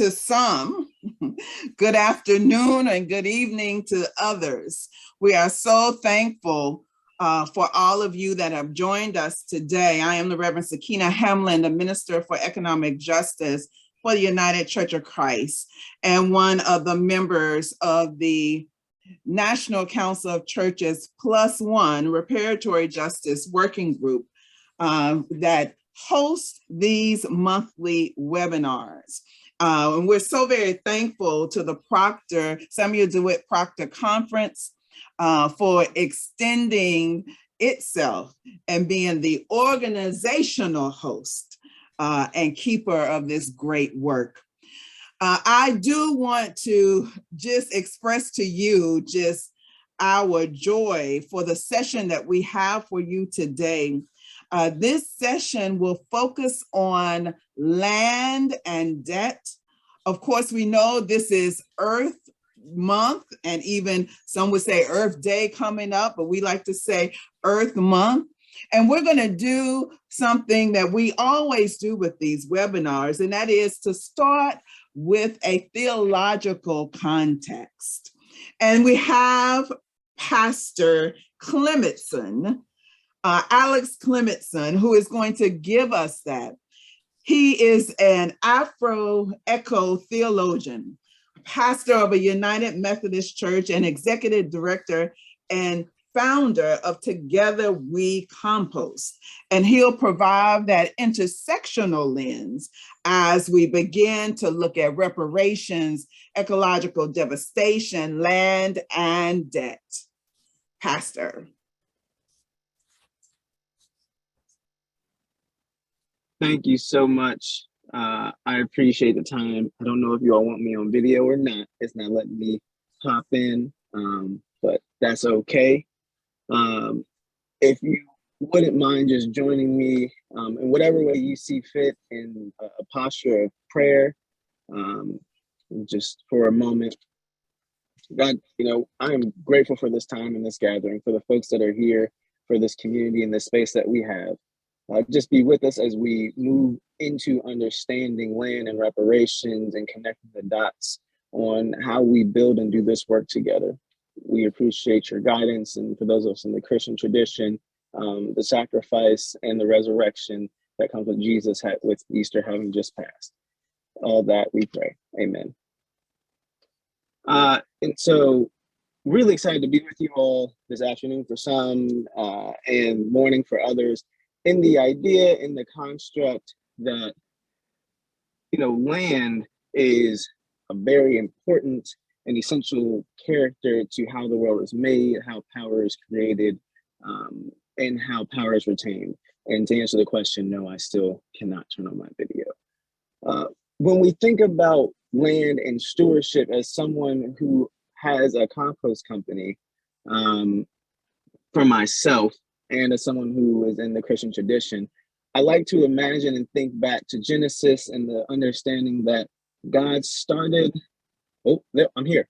to some, good afternoon and good evening to others. We are so thankful for all of you that have joined us today. I am the Reverend Sekinah Hamlin, the Minister for Economic Justice for the United Church of Christ, and one of the members of the National Council of Churches +1 Reparatory Justice Working Group that hosts these monthly webinars. And we're so very thankful to the Samuel DeWitt Proctor Conference for extending itself and being the organizational host and keeper of this great work. I do want to just express to you just our joy for the session that we have for you today. This session will focus on land and debt. Of course, we know this is Earth Month, and even some would say Earth Day coming up, but we like to say Earth Month. And we're going to do something that we always do with these webinars, and that is to start with a theological context. And we have Pastor Clemetson, Alex Clemetson, who is going to give us that. He is an Afro-Eco theologian, pastor of a United Methodist Church, and executive director and founder of Together We Compost. And he'll provide that intersectional lens as we begin to look at reparations, ecological devastation, land, and debt. Pastor. Thank you so much. I appreciate the time. I don't know if you all want me on video or not. It's not letting me pop in, but that's okay. If you wouldn't mind just joining me in whatever way you see fit in a posture of prayer, just for a moment. God, I am grateful for this time and this gathering, for the folks that are here, for this community and this space that we have. Just be with us as we move into understanding land and reparations and connecting the dots on how we build and do this work together. We appreciate your guidance, and for those of us in the Christian tradition, the sacrifice and the resurrection that comes with Jesus with Easter having just passed. All that we pray. Amen. And so really excited to be with you all this afternoon for some and morning for others, in the idea, in the construct that, land is a very important and essential character to how the world is made, how power is created, and how power is retained. And to answer the question, no, I still cannot turn on my video. When we think about land and stewardship as someone who has a compost company, for myself, and as someone who is in the Christian tradition, I like to imagine and think back to Genesis and the understanding that God started. Oh, there, I'm here.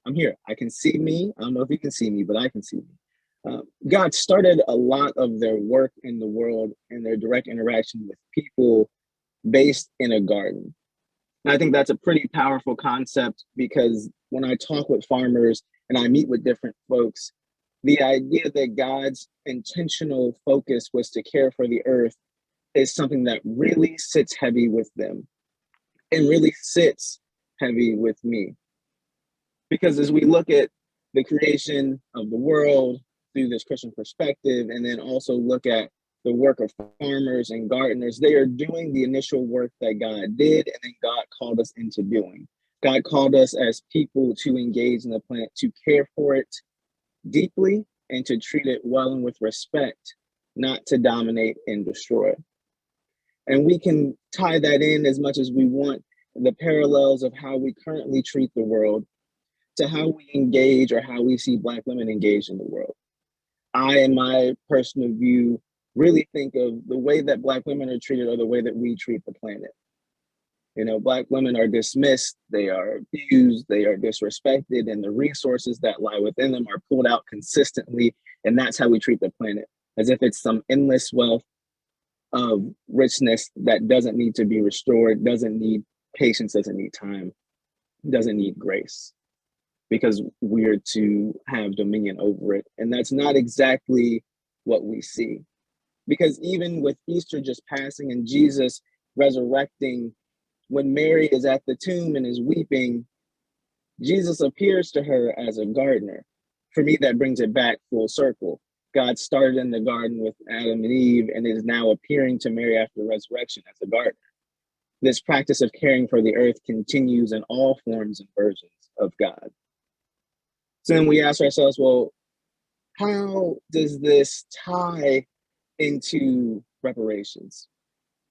I can see me. I don't know if you can see me, but I can see me. God started a lot of their work in the world and their direct interaction with people based in a garden. And I think that's a pretty powerful concept, because when I talk with farmers and I meet with different folks, the idea that God's intentional focus was to care for the earth is something that really sits heavy with them and really sits heavy with me. Because as we look at the creation of the world through this Christian perspective, and then also look at the work of farmers and gardeners, they are doing the initial work that God did, and then God called us into doing. God called us as people to engage in the plant, to care for it deeply, and to treat it well and with respect, not to dominate and destroy. And we can tie that in as much as we want, the parallels of how we currently treat the world to how we engage or how we see Black women engage in the world. I, in my personal view, really think of the way that Black women are treated or the way that we treat the planet. Black women are dismissed, they are abused, they are disrespected, and the resources that lie within them are pulled out consistently. And that's how we treat the planet, as if it's some endless wealth of richness that doesn't need to be restored, doesn't need patience, doesn't need time. doesn't need grace because we're to have dominion over it. And that's not exactly what we see. Because even with Easter just passing and Jesus resurrecting, when Mary is at the tomb and is weeping, Jesus appears to her as a gardener. For me, that brings it back full circle. God started in the garden with Adam and Eve and is now appearing to Mary after resurrection as a gardener. This practice of caring for the earth continues in all forms and versions of God. So then we ask ourselves, well, how does this tie into reparations?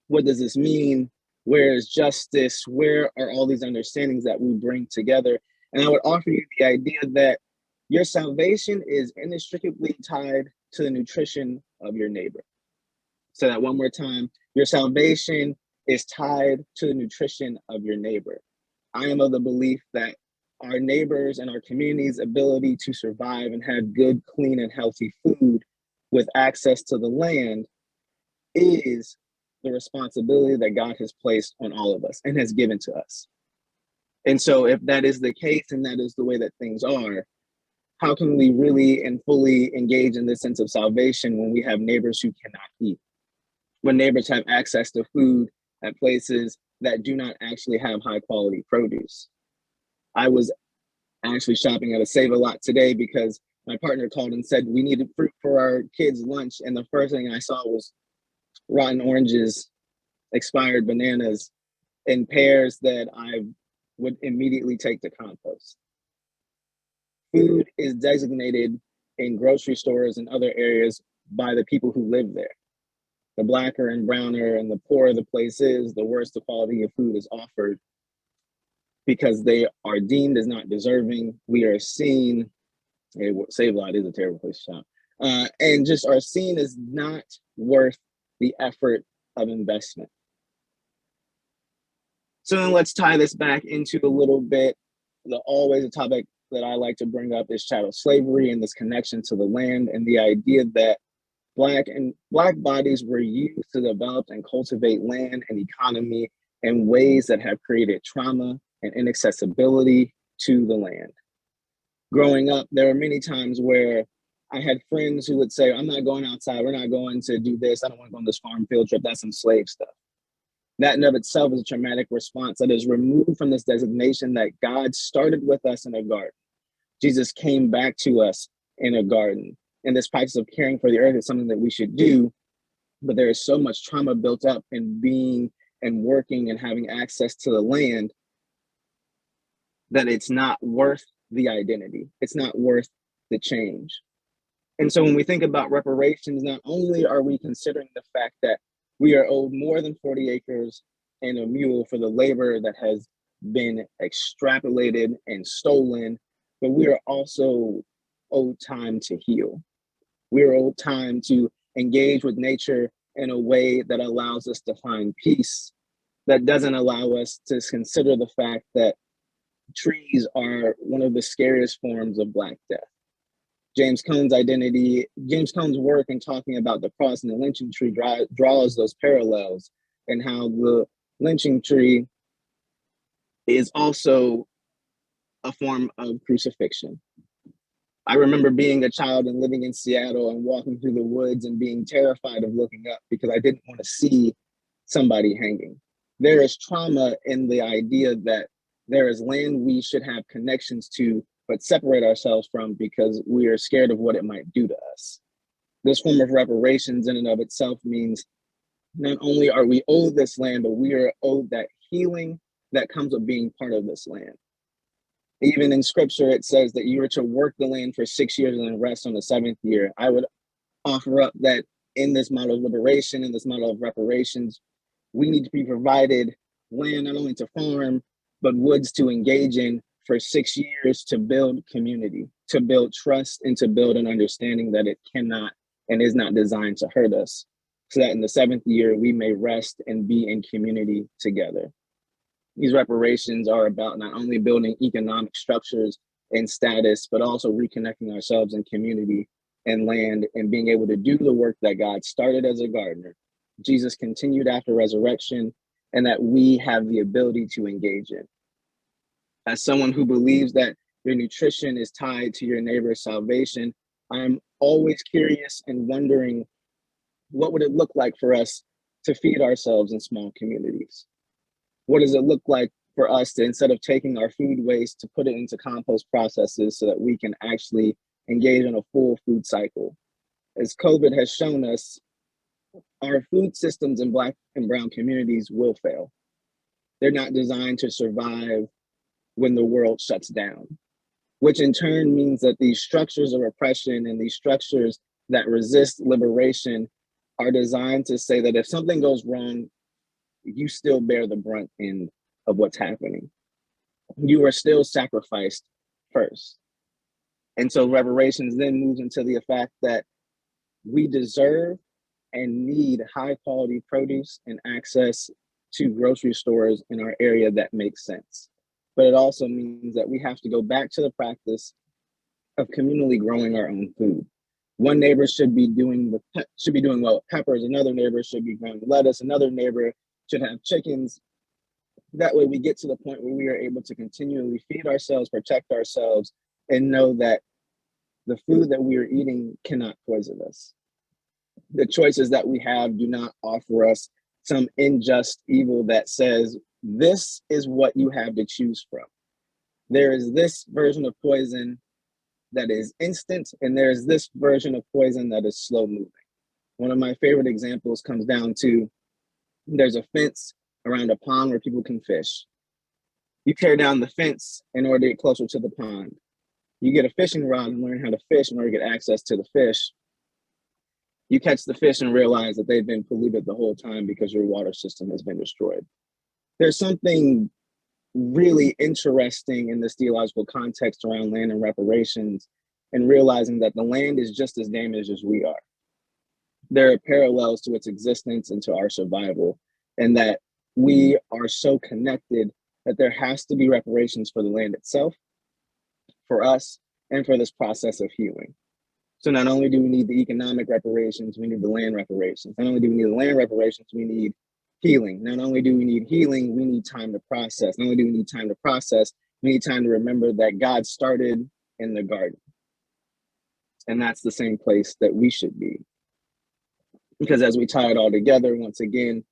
What does this mean? Where is justice? Where are all these understandings that we bring together? And I would offer you the idea that your salvation is inextricably tied to the nutrition of your neighbor. So that one more time, your salvation is tied to the nutrition of your neighbor. I am of the belief that our neighbors and our community's ability to survive and have good, clean, and healthy food with access to the land is the responsibility that God has placed on all of us and has given to us. And so if that is the case and that is the way that things are, how can we really and fully engage in this sense of salvation when we have neighbors who cannot eat? When neighbors have access to food at places that do not actually have high quality produce. I was actually shopping at a Save-A-Lot today because my partner called and said we needed fruit for our kids' lunch. And the first thing I saw was rotten oranges, expired bananas, and pears that I would immediately take to compost. Food is designated in grocery stores and other areas by the people who live there. The blacker and browner and the poorer the place is, the worse the quality of food is offered because they are deemed as not deserving. We are seen, Save-A-Lot is a terrible place to shop, and just are seen as not worth the effort of investment. So then let's tie this back into a little bit. Always a topic that I like to bring up is chattel slavery and this connection to the land and the idea that Black bodies were used to develop and cultivate land and economy in ways that have created trauma and inaccessibility to the land. Growing up, there were many times where I had friends who would say, I'm not going outside, we're not going to do this, I don't want to go on this farm field trip, that's some slave stuff. That in of itself is a traumatic response that is removed from this designation that God started with us in a garden. Jesus came back to us in a garden. And this practice of caring for the earth is something that we should do, but there is so much trauma built up in being and working and having access to the land that it's not worth the identity. It's not worth the change. And so when we think about reparations, not only are we considering the fact that we are owed more than 40 acres and a mule for the labor that has been extrapolated and stolen, but we are also owed time to heal. We are owed time to engage with nature in a way that allows us to find peace, that doesn't allow us to consider the fact that trees are one of the scariest forms of Black death. James Cone's work in talking about the cross and the lynching tree draws those parallels, and how the lynching tree is also a form of crucifixion. I remember being a child and living in Seattle and walking through the woods and being terrified of looking up because I didn't want to see somebody hanging. There is trauma in the idea that there is land we should have connections to, but separate ourselves from because we are scared of what it might do to us. This form of reparations in and of itself means not only are we owed this land, but we are owed that healing that comes with being part of this land. Even in scripture, it says that you are to work the land for 6 years and then rest on the 7th year. I would offer up that in this model of liberation, in this model of reparations, we need to be provided land not only to farm, but woods to engage in for 6 years to build community, to build trust, and to build an understanding that it cannot and is not designed to hurt us, so that in the 7th year, we may rest and be in community together. These reparations are about not only building economic structures and status, but also reconnecting ourselves in community and land and being able to do the work that God started as a gardener. Jesus continued after resurrection, and that we have the ability to engage in. As someone who believes that your nutrition is tied to your neighbor's salvation, I'm always curious and wondering, what would it look like for us to feed ourselves in small communities? What does it look like for us to, instead of taking our food waste, to put it into compost processes so that we can actually engage in a full food cycle? As COVID has shown us, our food systems in Black and brown communities will fail. They're not designed to survive when the world shuts down, which in turn means that these structures of oppression and these structures that resist liberation are designed to say that if something goes wrong, you still bear the brunt end of what's happening. You are still sacrificed first. And so reparations then moves into the fact that we deserve and need high quality produce and access to grocery stores in our area that makes sense. But it also means that we have to go back to the practice of communally growing our own food. One neighbor should be doing well with peppers, another neighbor should be growing lettuce, another neighbor should have chickens. That way we get to the point where we are able to continually feed ourselves, protect ourselves, and know that the food that we are eating cannot poison us. The choices that we have do not offer us some unjust evil that says, this is what you have to choose from. There is this version of poison that is instant, and there is this version of poison that is slow moving. One of my favorite examples comes down to, there's a fence around a pond where people can fish. You tear down the fence in order to get closer to the pond. You get a fishing rod and learn how to fish in order to get access to the fish. You catch the fish and realize that they've been polluted the whole time because your water system has been destroyed. There's something really interesting in this theological context around land and reparations, and realizing that the land is just as damaged as we are. There are parallels to its existence and to our survival, and that we are so connected that there has to be reparations for the land itself, for us, and for this process of healing. So not only do we need the economic reparations, we need the land reparations. Not only do we need the land reparations, we need healing. Not only do we need healing, we need time to process. Not only do we need time to process, we need time to remember that God started in the garden. And that's the same place that we should be. Because as we tie it all together, once again,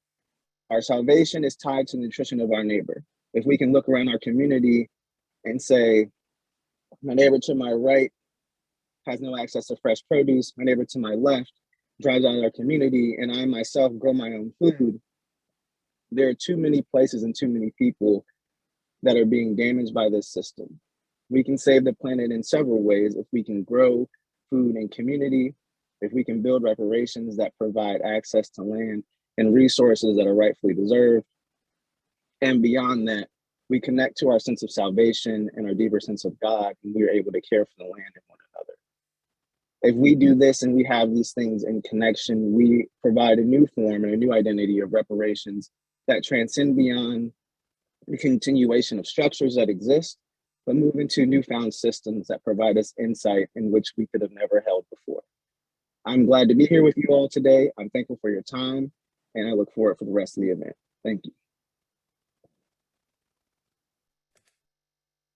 our salvation is tied to the nutrition of our neighbor. If we can look around our community and say, my neighbor to my right has no access to fresh produce, my neighbor to my left drives out of our community, and I myself grow my own food, there are too many places and too many people that are being damaged by this system. We can save the planet in several ways if we can grow food in community, if we can build reparations that provide access to land and resources that are rightfully deserved. And beyond that, we connect to our sense of salvation and our deeper sense of God, and we are able to care for the land and one another. If we do this and we have these things in connection, we provide a new form and a new identity of reparations that transcend beyond the continuation of structures that exist, but move into newfound systems that provide us insight in which we could have never held before. I'm glad to be here with you all today. I'm thankful for your time, and I look forward for the rest of the event. Thank you.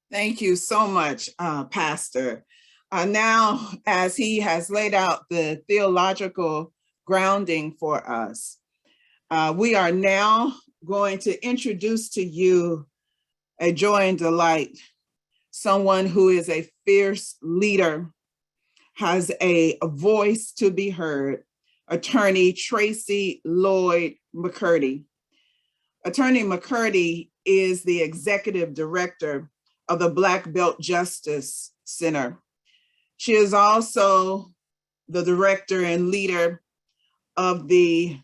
Thank you so much, Pastor. Now, as he has laid out the theological grounding for us, we are now going to introduce to you a joy and delight, someone who is a fierce leader, has a voice to be heard, Attorney Tracy Lloyd McCurty. Attorney McCurty is the executive director of the Black Belt Justice Center. She is also the director and leader of the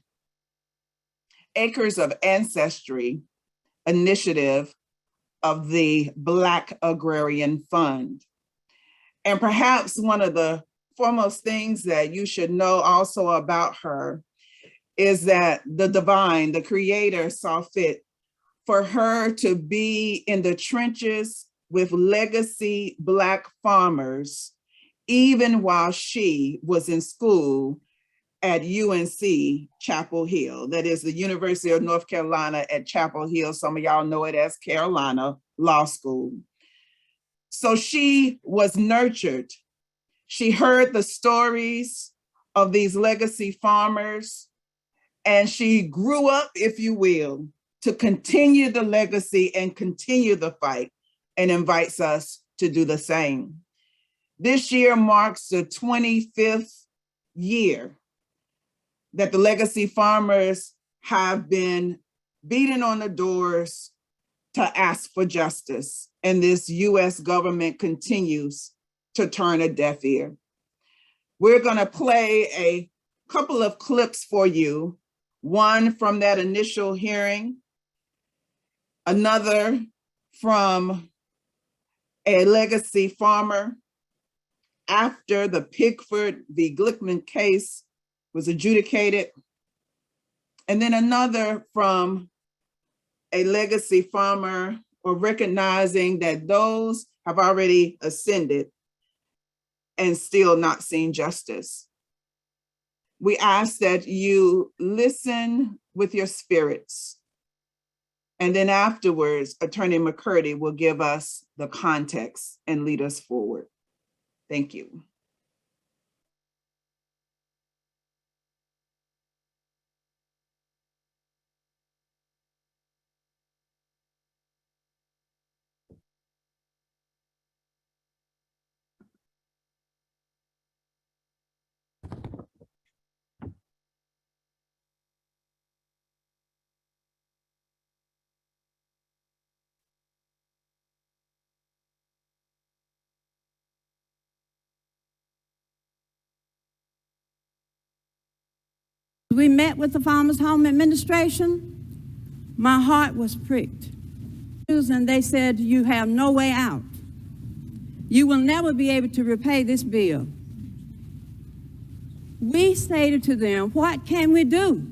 Acres of Ancestry initiative of the Black Agrarian Fund. And perhaps one of the foremost things that you should know also about her is that the divine, the creator, saw fit for her to be in the trenches with legacy Black farmers, even while she was in school at UNC Chapel Hill. That is the University of North Carolina at Chapel Hill. Some of y'all know it as Carolina law school. So she was nurtured. She heard the stories of these legacy farmers, and she grew up, if you will, to continue the legacy and continue the fight, and invites us to do the same. This year marks the 25th year that the legacy farmers have been beating on the doors to ask for justice, and this US government continues to turn a deaf ear. We're gonna play a couple of clips for you, one from that initial hearing, another from a legacy farmer after the Pickford v. Glickman case was adjudicated, and then another from a legacy farmer, or recognizing that those have already ascended and still not seen justice. We ask that you listen with your spirits. And then afterwards, Attorney McCurty will give us the context and lead us forward. Thank you. We met with the Farmers Home Administration. My heart was pricked. And they said, you have no way out. You will never be able to repay this bill. We stated to them, what can we do?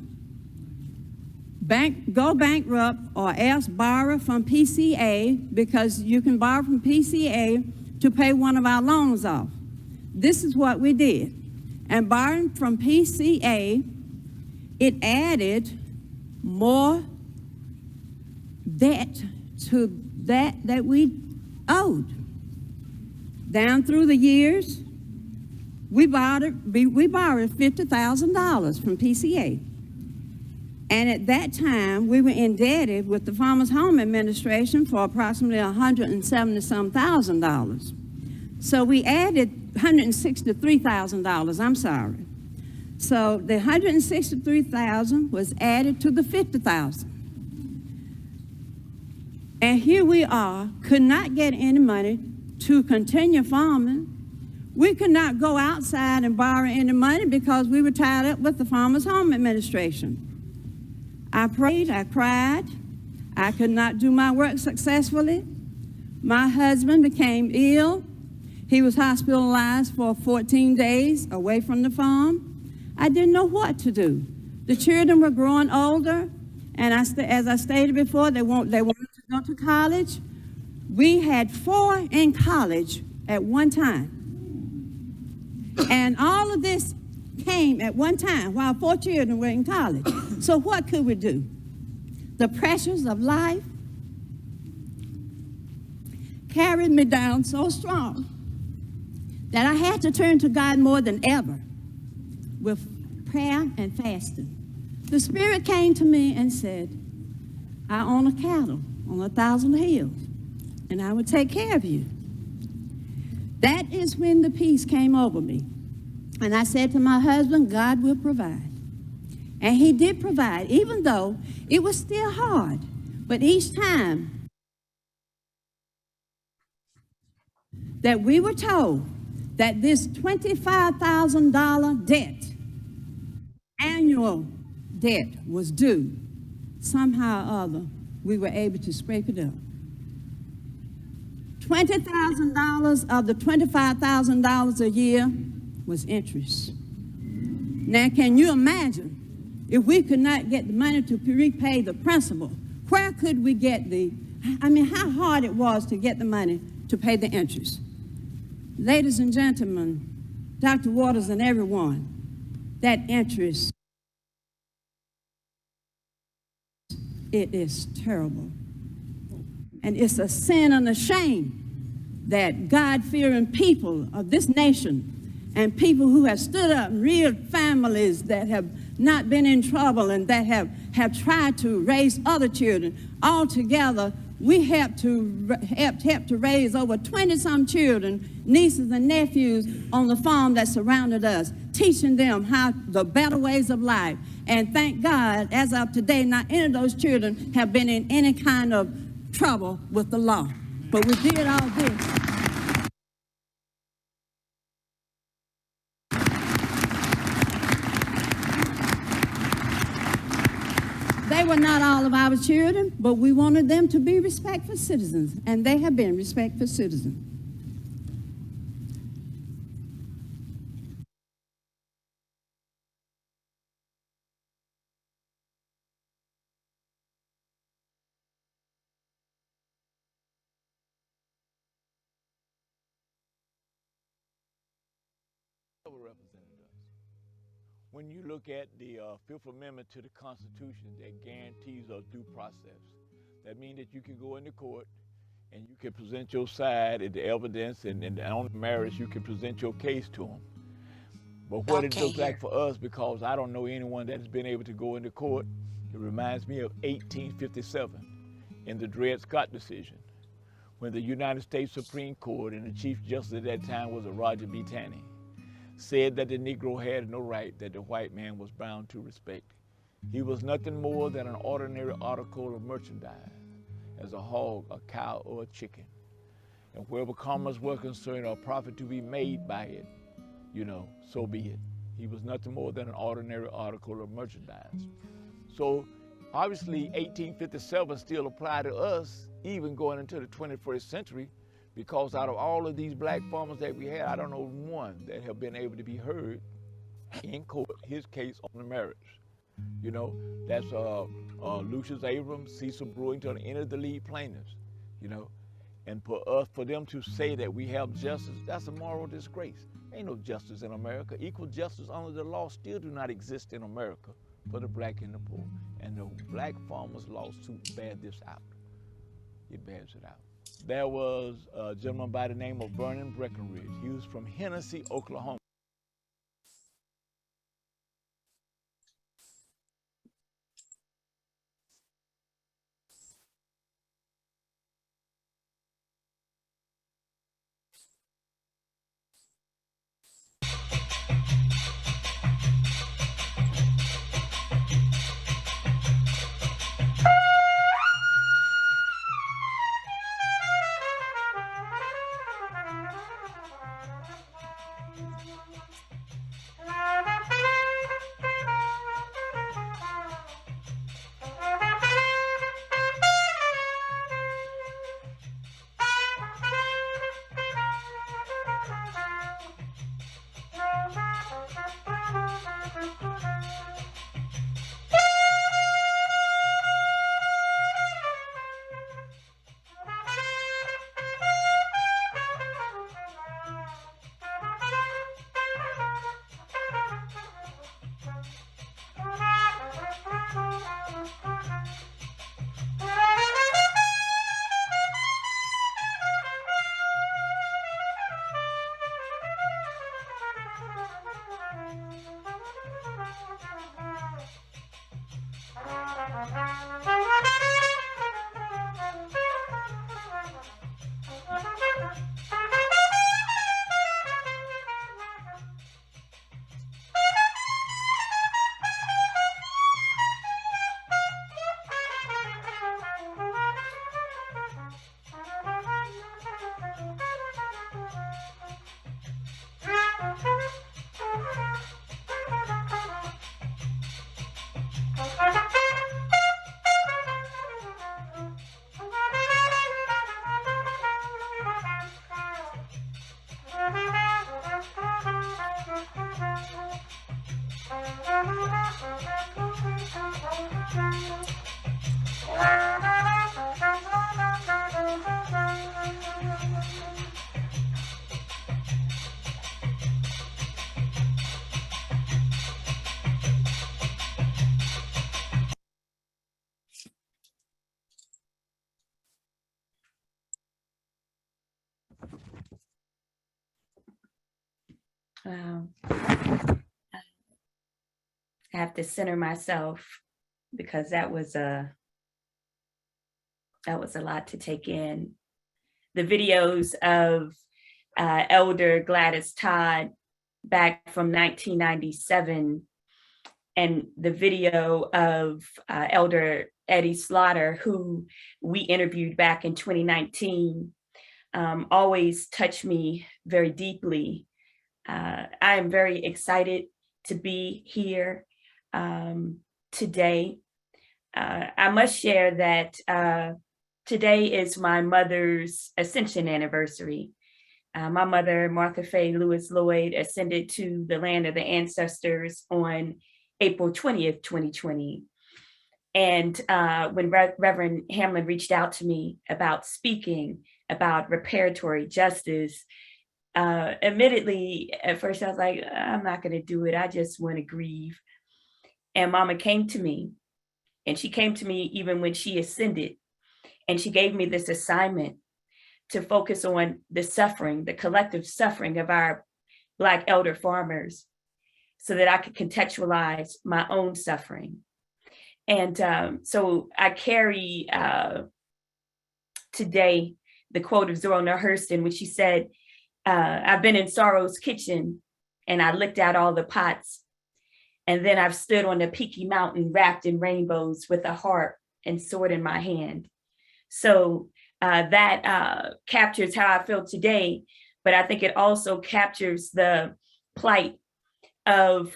Go bankrupt, or else borrow from PCA, because you can borrow from PCA to pay one of our loans off. This is what we did. And borrowing from PCA, it added more debt to that we owed. Down through the years, we borrowed $50,000 from PCA. And at that time, we were indebted with the Farmers Home Administration for approximately $170,000. So we added $163,000, I'm sorry. So the $163,000 was added to the $50,000. And here we are, could not get any money to continue farming. We could not go outside and borrow any money because we were tied up with the Farmers Home Administration. I prayed, I cried. I could not do my work successfully. My husband became ill. He was hospitalized for 14 days away from the farm. I didn't know what to do. The children were growing older, and as I stated before, they wanted to go to college. We had 4 in college at one time. And all of this came at one time while 4 children were in college. So what could we do? The pressures of life carried me down so strong that I had to turn to God more than ever with prayer and fasting. The Spirit came to me and said, I own a cattle on 1,000 hills, and I would take care of you. That is when the peace came over me. And I said to my husband, God will provide. And he did provide, even though it was still hard. But each time that we were told that this $25,000 debt, annual debt, was due, somehow or other, we were able to scrape it up. $20,000 of the $25,000 a year was interest. Now, can you imagine if we could not get the money to repay the principal? Where could we get how hard it was to get the money to pay the interest? Ladies and gentlemen, Dr. Waters and everyone, that interest, it is terrible. And it's a sin and a shame that God-fearing people of this nation and people who have stood up, real families that have not been in trouble and that have tried to raise other children, all together, we helped to raise over 20-some children, nieces and nephews on the farm that surrounded us, teaching them how the better ways of life. And thank God, as of today, not any of those children have been in any kind of trouble with the law. But we did all this. They were not all of our children, but we wanted them to be respectful citizens, and they have been respectful citizens. When you look at the Fifth Amendment to the Constitution that guarantees a due process, that means that you can go into court and you can present your side and the evidence, and on the marriage you can present your case to them. But what it looks like for us, because I don't know anyone that has been able to go into court, it reminds me of 1857 in the Dred Scott decision, when the United States Supreme Court and the Chief Justice at that time was a Roger B. Taney, said that the Negro had no right that the white man was bound to respect. He was nothing more than an ordinary article of merchandise, as a hog, a cow, or a chicken. And wherever commerce was concerned or a profit to be made by it, so be it. He was nothing more than an ordinary article of merchandise. So obviously 1857 still applied to us, even going into the 21st century, because out of all of these black farmers that we had, I don't know one that have been able to be heard in court, his case on the marriage. That's Lucius Abrams, Cecil Brewington, any of the lead plaintiffs, And for them to say that we have justice, that's a moral disgrace. Ain't no justice in America. Equal justice under the law still do not exist in America for the black and the poor. And the black farmers lawsuit bears this out. It bears it out. There was a gentleman by the name of Vernon Breckenridge. He was from Hennessy, Oklahoma. Wow. I have to center myself because that was a lot to take in. The videos of Elder Gladys Todd back from 1997 and the video of Elder Eddie Slaughter, who we interviewed back in 2019, always touched me very deeply. I am very excited to be here today. I must share that today is my mother's ascension anniversary. My mother, Martha Faye Lewis Lloyd, ascended to the land of the ancestors on April 20th, 2020. And when Reverend Hamlin reached out to me about speaking about reparatory justice, admittedly, at first I was like, I'm not going to do it. I just want to grieve. And Mama came to me, and she came to me even when she ascended, and she gave me this assignment to focus on the suffering, the collective suffering of our Black elder farmers, so that I could contextualize my own suffering. And so I carry today the quote of Zora Neale Hurston, which she said, I've been in sorrow's kitchen and I licked out all the pots. And then I've stood on the peaky mountain wrapped in rainbows with a harp and sword in my hand. So that captures how I feel today, but I think it also captures the plight of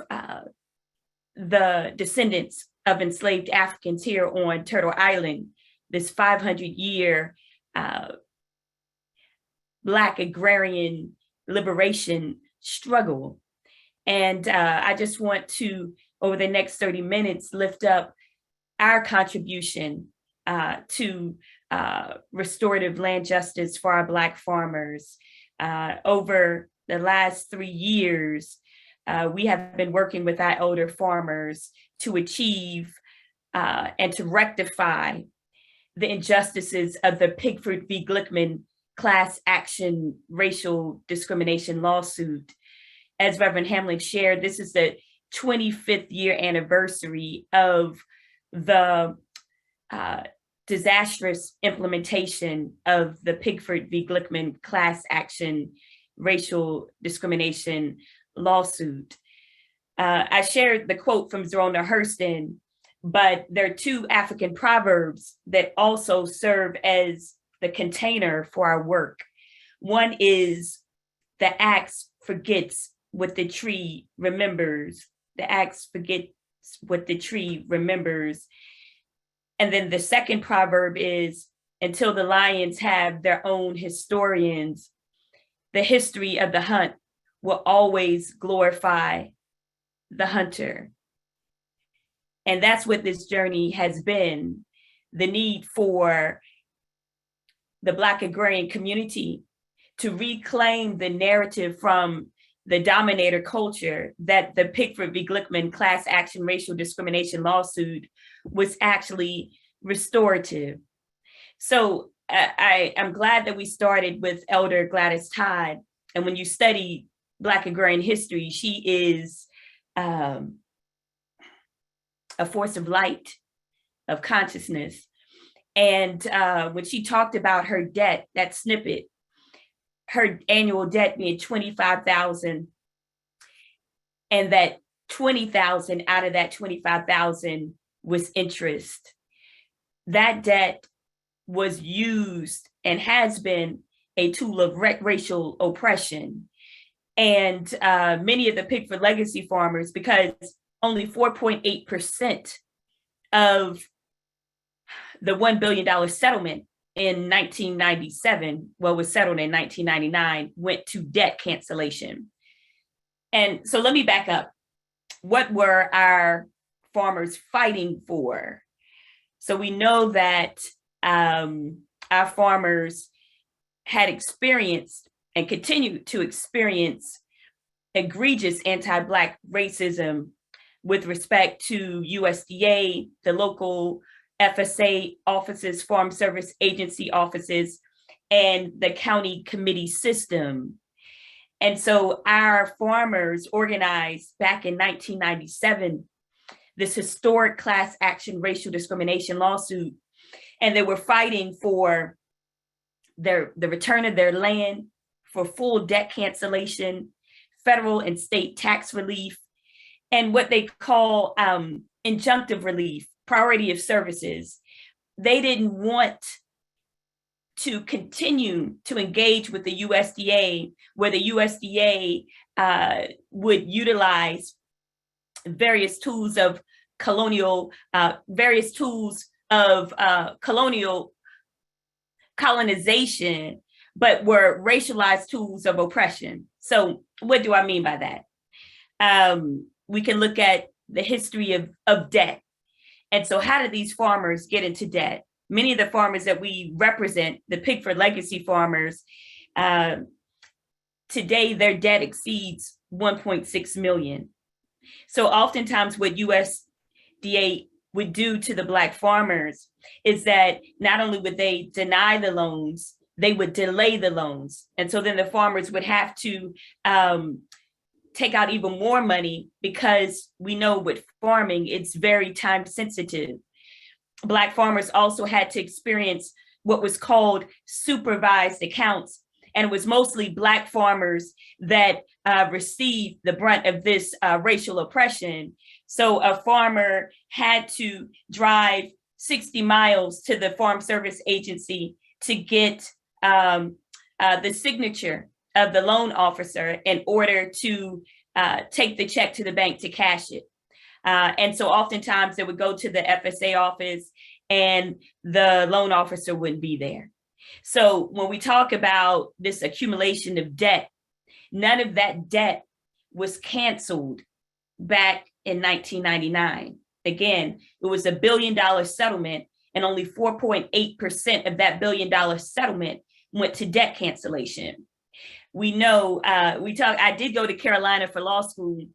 the descendants of enslaved Africans here on Turtle Island, this 500-year Black agrarian liberation struggle. And I just want to, over the next 30 minutes, lift up our contribution to restorative land justice for our Black farmers. Over the last 3 years, we have been working with our elder farmers to achieve and to rectify the injustices of the Pigford v. Glickman class action racial discrimination lawsuit. As Reverend Hamlin shared, this is the 25th year anniversary of the disastrous implementation of the Pigford v. Glickman class action racial discrimination lawsuit. I shared the quote from Zora Neale Hurston, but there are two African proverbs that also serve as the container for our work. One is, the axe forgets what the tree remembers. The axe forgets what the tree remembers. And then the second proverb is, until the lions have their own historians, the history of the hunt will always glorify the hunter. And that's what this journey has been, the need for the Black agrarian community to reclaim the narrative from the dominator culture that the Pigford v. Glickman class action racial discrimination lawsuit was actually restorative. So I'm glad that we started with Elder Gladys Todd. And when you study Black agrarian history, she is a force of light, of consciousness. And when she talked about her debt, that snippet, her annual debt being $25,000, and that $20,000 out of that $25,000 was interest. That debt was used and has been a tool of racial oppression. And many of the Pigford legacy farmers, because only 4.8% of the $1 billion settlement in 1997, well, was settled in 1999, went to debt cancellation. And so let me back up. What were our farmers fighting for? So we know that our farmers had experienced and continue to experience egregious anti-Black racism with respect to USDA, the local FSA offices, Farm Service Agency offices, and the county committee system. And so our farmers organized back in 1997, this historic class action racial discrimination lawsuit, and they were fighting for the return of their land, for full debt cancellation, federal and state tax relief, and what they call injunctive relief, priority of services. They didn't want to continue to engage with the USDA, where the USDA would utilize various tools of colonial colonization, but were racialized tools of oppression. So what do I mean by that? We can look at the history of debt. And so how did these farmers get into debt? Many of the farmers that we represent, the Pigford legacy farmers, today their debt exceeds 1.6 million. So oftentimes what USDA would do to the Black farmers is that not only would they deny the loans, they would delay the loans. And so then the farmers would have to take out even more money, because we know with farming, it's very time sensitive. Black farmers also had to experience what was called supervised accounts. And it was mostly Black farmers that received the brunt of this racial oppression. So a farmer had to drive 60 miles to the Farm Service Agency to get the signature of the loan officer in order to take the check to the bank to cash it. And so oftentimes they would go to the FSA office and the loan officer wouldn't be there. So when we talk about this accumulation of debt, none of that debt was canceled back in 1999. Again, it was $1 billion settlement, and only 4.8% of that $1 billion settlement went to debt cancellation. We know, I did go to Carolina for law school,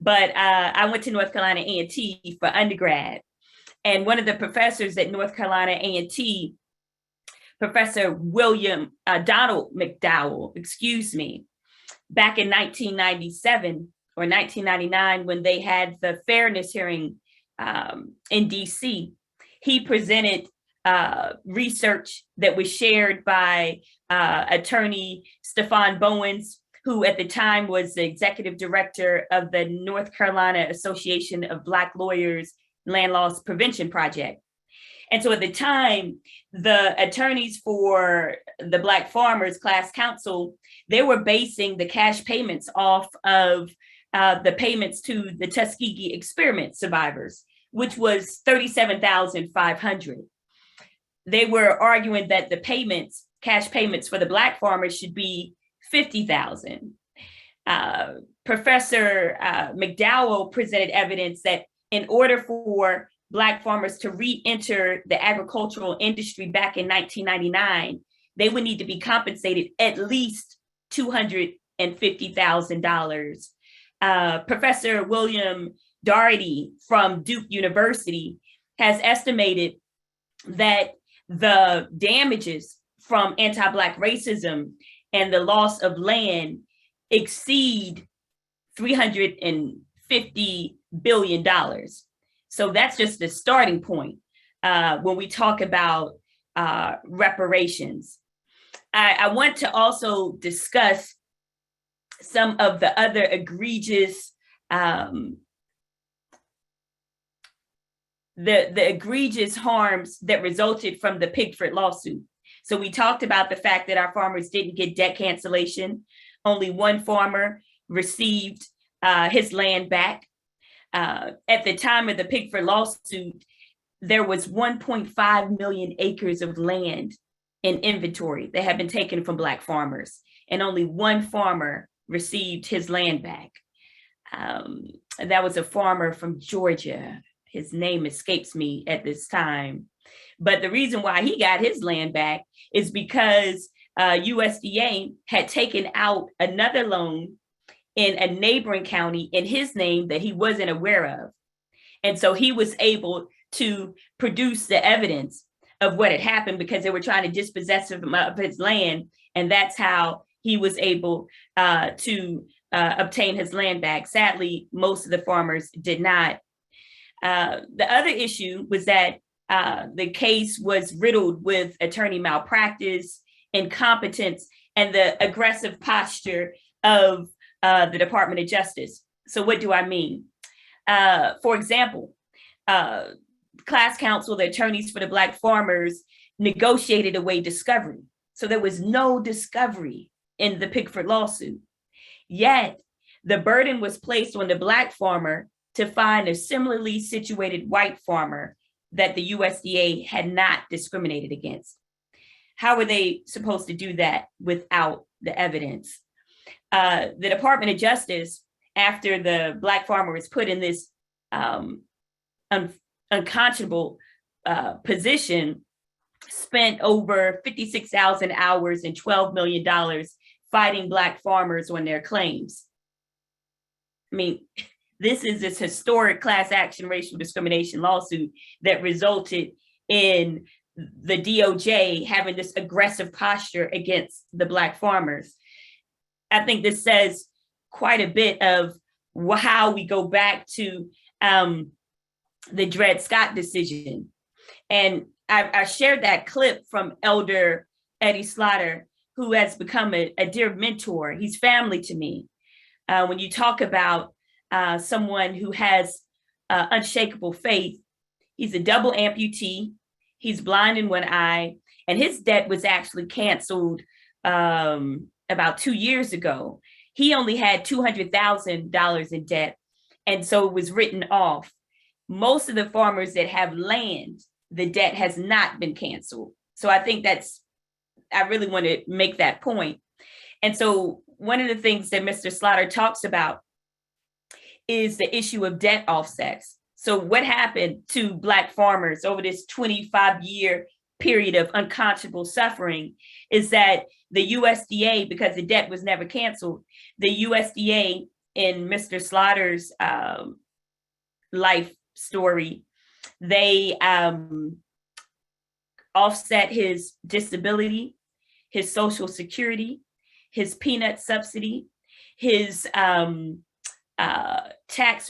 but I went to North Carolina A&T for undergrad. And one of the professors at North Carolina A&T, Professor Donald McDowell, back in 1997 or 1999, when they had the fairness hearing in DC, he presented research that was shared by attorney Stefan Bowens, who at the time was the executive director of the North Carolina Association of Black Lawyers Land Loss Prevention Project. And so at the time, the attorneys for the Black Farmers Class Council, they were basing the cash payments off of the payments to the Tuskegee experiment survivors, which was $37,500. They were arguing that the payments, cash payments for the Black farmers, should be $50,000. Professor McDowell presented evidence that in order for Black farmers to re-enter the agricultural industry back in 1999, they would need to be compensated at least $250,000. Professor William Doherty from Duke University has estimated that the damages from anti-Black racism and the loss of land exceed $350 billion. So that's just the starting point when we talk about reparations. I want to also discuss some of the other egregious the egregious harms that resulted from the Pigford lawsuit. So we talked about the fact that our farmers didn't get debt cancellation. Only one farmer received his land back. At the time of the Pigford lawsuit, there was 1.5 million acres of land in inventory that had been taken from Black farmers, and only one farmer received his land back. That was a farmer from Georgia. His name escapes me at this time. But the reason why he got his land back is because USDA had taken out another loan in a neighboring county in his name that he wasn't aware of. And so he was able to produce the evidence of what had happened because they were trying to dispossess him of his land. And that's how he was able to obtain his land back. Sadly, most of the farmers did not. The other issue was that the case was riddled with attorney malpractice, incompetence, and the aggressive posture of the Department of Justice. So what do I mean? For example, class counsel, the attorneys for the Black farmers, negotiated away discovery. So there was no discovery in the Pickford lawsuit. Yet the burden was placed on the Black farmer to find a similarly situated white farmer that the USDA had not discriminated against. How were they supposed to do that without the evidence? The Department of Justice, after the Black farmer was put in this unconscionable position, spent over 56,000 hours and $12 million fighting Black farmers on their claims. I mean, this is this historic class action racial discrimination lawsuit that resulted in the DOJ having this aggressive posture against the Black farmers. I think this says quite a bit of how we go back to the Dred Scott decision. And I shared that clip from Elder Eddie Slaughter, who has become a dear mentor. He's family to me. When you talk about someone who has unshakable faith, he's a double amputee, he's blind in one eye, and his debt was actually canceled about 2 years ago. He only had $200,000 in debt, and so it was written off. Most of the farmers that have land, the debt has not been canceled. So I think I really want to make that point. And so one of the things that Mr. Slaughter talks about is the issue of debt offsets. So what happened to Black farmers over this 25-year period of unconscionable suffering is that the USDA, because the debt was never canceled, the USDA in Mr. Slaughter's life story, they offset his disability, his Social Security, his peanut subsidy, his tax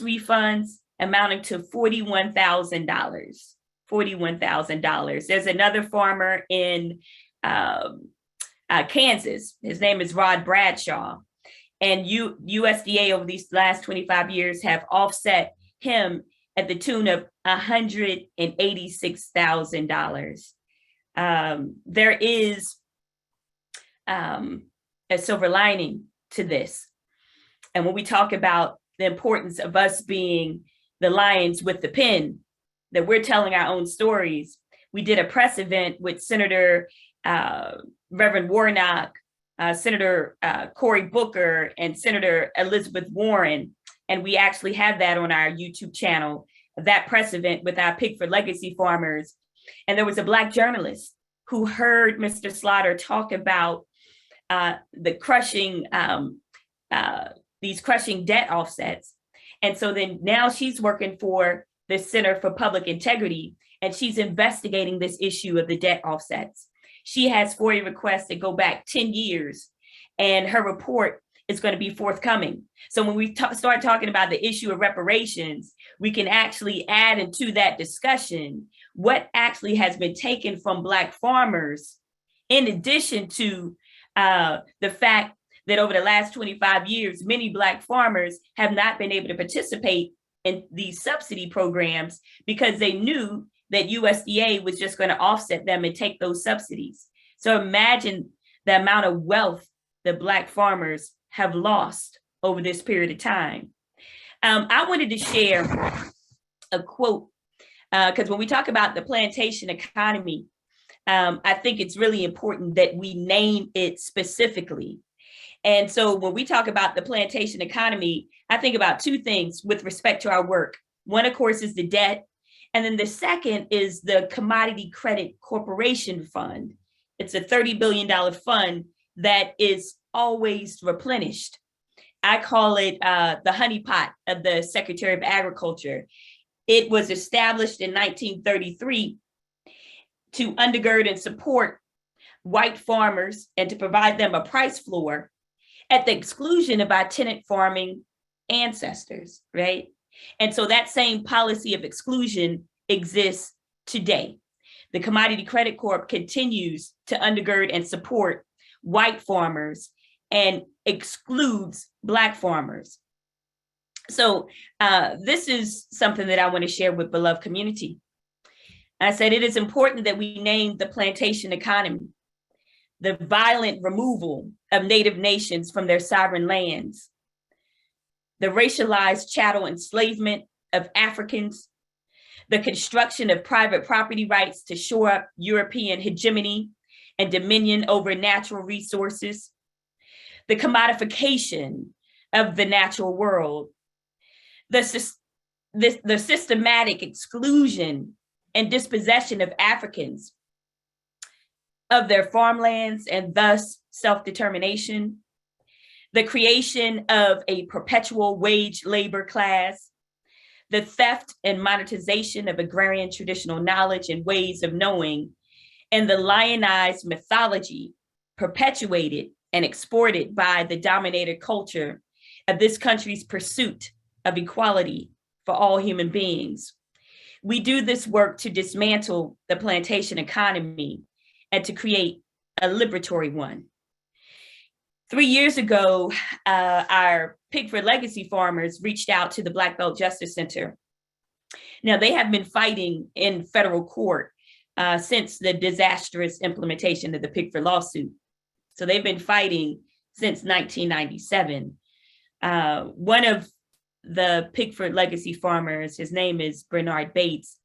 refunds amounting to $41,000. $41,000. There's another farmer in Kansas. His name is Rod Bradshaw. And USDA over these last 25 years have offset him at the tune of $186,000. There is a silver lining to this. And when we talk about the importance of us being the lions with the pen, that we're telling our own stories, we did a press event with Senator Reverend Warnock, Senator Cory Booker, and Senator Elizabeth Warren. And we actually have that on our YouTube channel, that press event with our Pickford legacy farmers. And there was a Black journalist who heard Mr. Slaughter talk about these crushing debt offsets. And so then now she's working for the Center for Public Integrity, and she's investigating this issue of the debt offsets. She has FOIA requests that go back 10 years, and her report is going to be forthcoming. So when we start talking about the issue of reparations, we can actually add into that discussion what actually has been taken from Black farmers, in addition to the fact that over the last 25 years, many Black farmers have not been able to participate in these subsidy programs because they knew that USDA was just going to offset them and take those subsidies. So imagine the amount of wealth that Black farmers have lost over this period of time. I wanted to share a quote, because when we talk about the plantation economy, I think it's really important that we name it specifically. And so when we talk about the plantation economy, I think about two things with respect to our work. One, of course, is the debt. And then the second is the Commodity Credit Corporation Fund. It's a $30 billion fund that is always replenished. I call it the honeypot of the Secretary of Agriculture. It was established in 1933 to undergird and support white farmers and to provide them a price floor at the exclusion of our tenant farming ancestors, right? And so that same policy of exclusion exists today. The Commodity Credit Corp continues to undergird and support white farmers and excludes Black farmers. So this is something that I want to share with beloved community. I said it is important that we name the plantation economy, the violent removal of Native nations from their sovereign lands, the racialized chattel enslavement of Africans, the construction of private property rights to shore up European hegemony and dominion over natural resources, the commodification of the natural world, the systematic exclusion and dispossession of Africans of their farmlands and thus self-determination, the creation of a perpetual wage labor class, the theft and monetization of agrarian traditional knowledge and ways of knowing, and the lionized mythology perpetuated and exported by the dominated culture of this country's pursuit of equality for all human beings. We do this work to dismantle the plantation economy and to create a liberatory one. 3 years ago, our Pigford Legacy farmers reached out to the Black Belt Justice Center. Now, they have been fighting in federal court since the disastrous implementation of the Pigford lawsuit. So they've been fighting since 1997. One of the Pigford Legacy farmers, his name is Bernard Bates.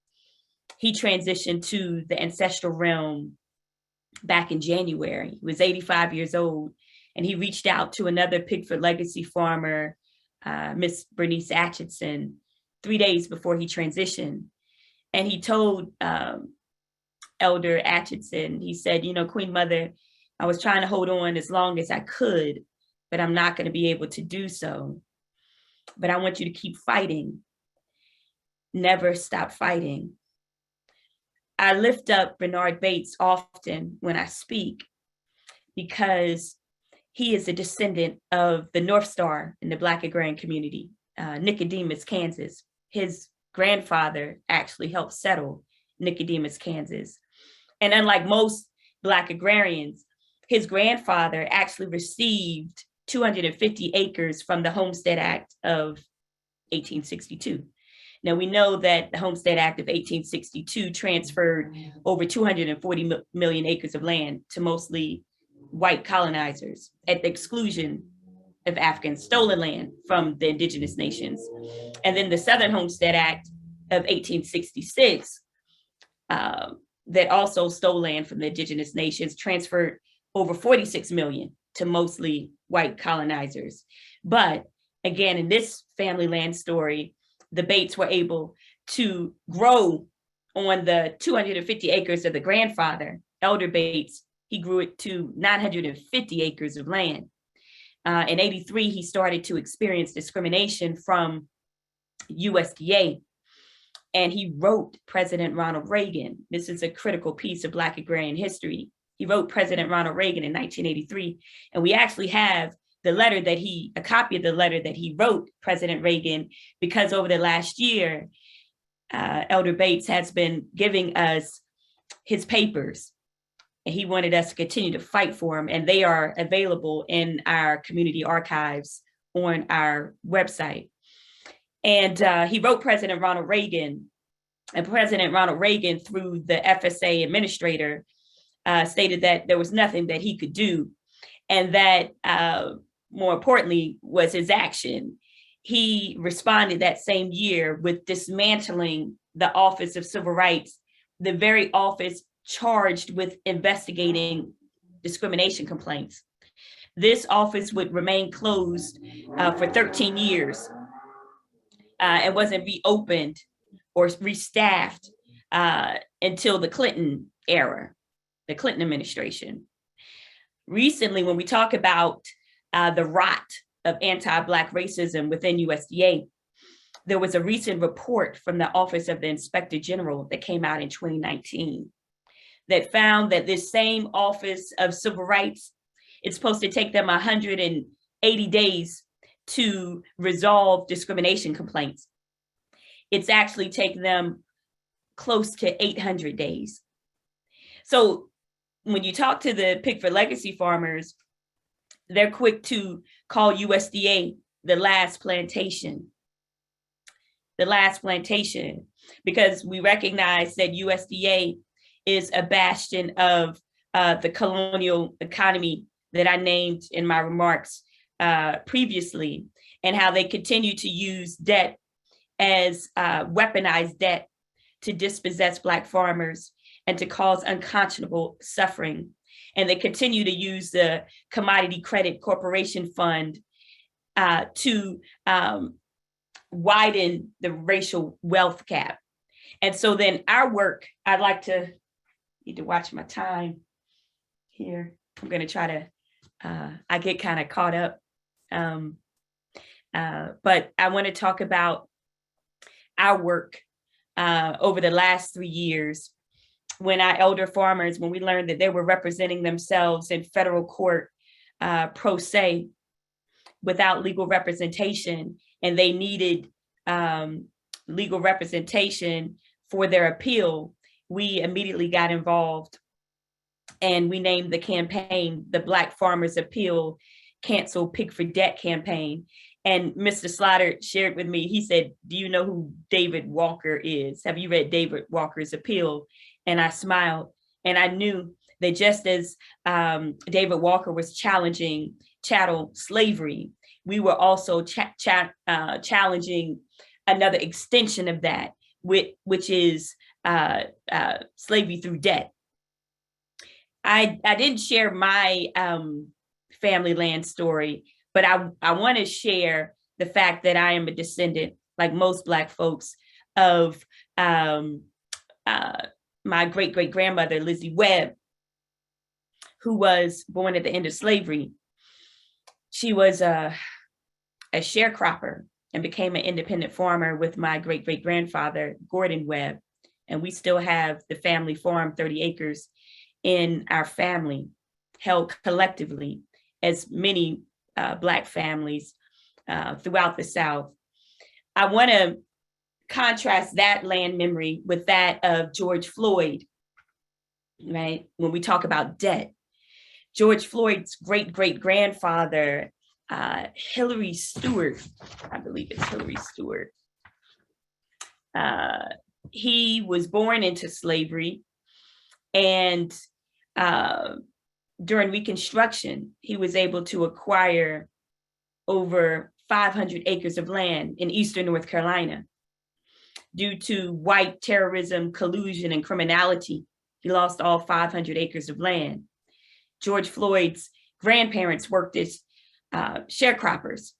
He transitioned to the ancestral realm back in January. He was 85 years old, and he reached out to another Pigford Legacy farmer, Miss Bernice Atchison, 3 days before he transitioned. And he told Elder Atchison, he said, you know, Queen Mother, I was trying to hold on as long as I could, but I'm not going to be able to do so. But I want you to keep fighting. Never stop fighting. I lift up Bernard Bates often when I speak because he is a descendant of the North Star in the Black agrarian community, Nicodemus, Kansas. His grandfather actually helped settle Nicodemus, Kansas. And unlike most Black agrarians, his grandfather actually received 250 acres from the Homestead Act of 1862. Now, we know that the Homestead Act of 1862 transferred over 240 million acres of land to mostly white colonizers at the exclusion of African stolen land from the indigenous nations. And then the Southern Homestead Act of 1866 that also stole land from the indigenous nations transferred over 46 million to mostly white colonizers. But again, in this family land story, the Bates were able to grow on the 250 acres of the grandfather, Elder Bates. He grew it to 950 acres of land. In '83, he started to experience discrimination from USDA, and he wrote President Ronald Reagan. This is a critical piece of Black agrarian history. He wrote President Ronald Reagan in 1983, and we actually have a copy of the letter that he wrote President Reagan, because over the last year, Elder Bates has been giving us his papers, and he wanted us to continue to fight for him, and they are available in our community archives on our website. And he wrote President Ronald Reagan, and President Ronald Reagan, through the FSA administrator, stated that there was nothing that he could do, and that more importantly was his action. He responded that same year with dismantling the Office of Civil Rights, the very office charged with investigating discrimination complaints. This office would remain closed for 13 years. It wasn't reopened or restaffed until the Clinton era, the Clinton administration. Recently, when we talk about the rot of anti-Black racism within USDA, there was a recent report from the Office of the Inspector General that came out in 2019. that found that this same Office of Civil Rights, it's supposed to take them 180 days to resolve discrimination complaints. It's actually taken them close to 800 days. So when you talk to the Pickford Legacy farmers, they're quick to call USDA the last plantation. The last plantation, because we recognize that USDA is a bastion of the colonial economy that I named in my remarks previously, and how they continue to use debt as weaponized debt to dispossess Black farmers and to cause unconscionable suffering. And they continue to use the Commodity Credit Corporation Fund to widen the racial wealth gap. And so then our work, need to watch my time here. I'm going to try to, I get kind of caught up. But I want to talk about our work over the last 3 years, when our elder farmers, when we learned that they were representing themselves in federal court pro se without legal representation, and they needed legal representation for their appeal, we immediately got involved and we named the campaign the Black Farmers Appeal Cancel Pig for Debt campaign. And Mr. Slaughter shared with me, he said, do you know who David Walker is? Have you read David Walker's appeal? And I smiled, and I knew that just as David Walker was challenging chattel slavery, we were also challenging another extension of that, which is slavery through debt. I didn't share my family land story, but I want to share the fact that I am a descendant, like most Black folks, of my great-great-grandmother, Lizzie Webb, who was born at the end of slavery. She was a sharecropper and became an independent farmer with my great-great-grandfather, Gordon Webb. And we still have the family farm, 30 acres, in our family, held collectively, as many Black families throughout the South. I want to contrast that land memory with that of George Floyd, right? When we talk about debt, George Floyd's great-great-grandfather, Hillary Stewart, I believe it's Hillary Stewart. He was born into slavery, and during Reconstruction, he was able to acquire over 500 acres of land in Eastern North Carolina. Due to white terrorism, collusion, and criminality, he lost all 500 acres of land. George Floyd's grandparents worked as sharecroppers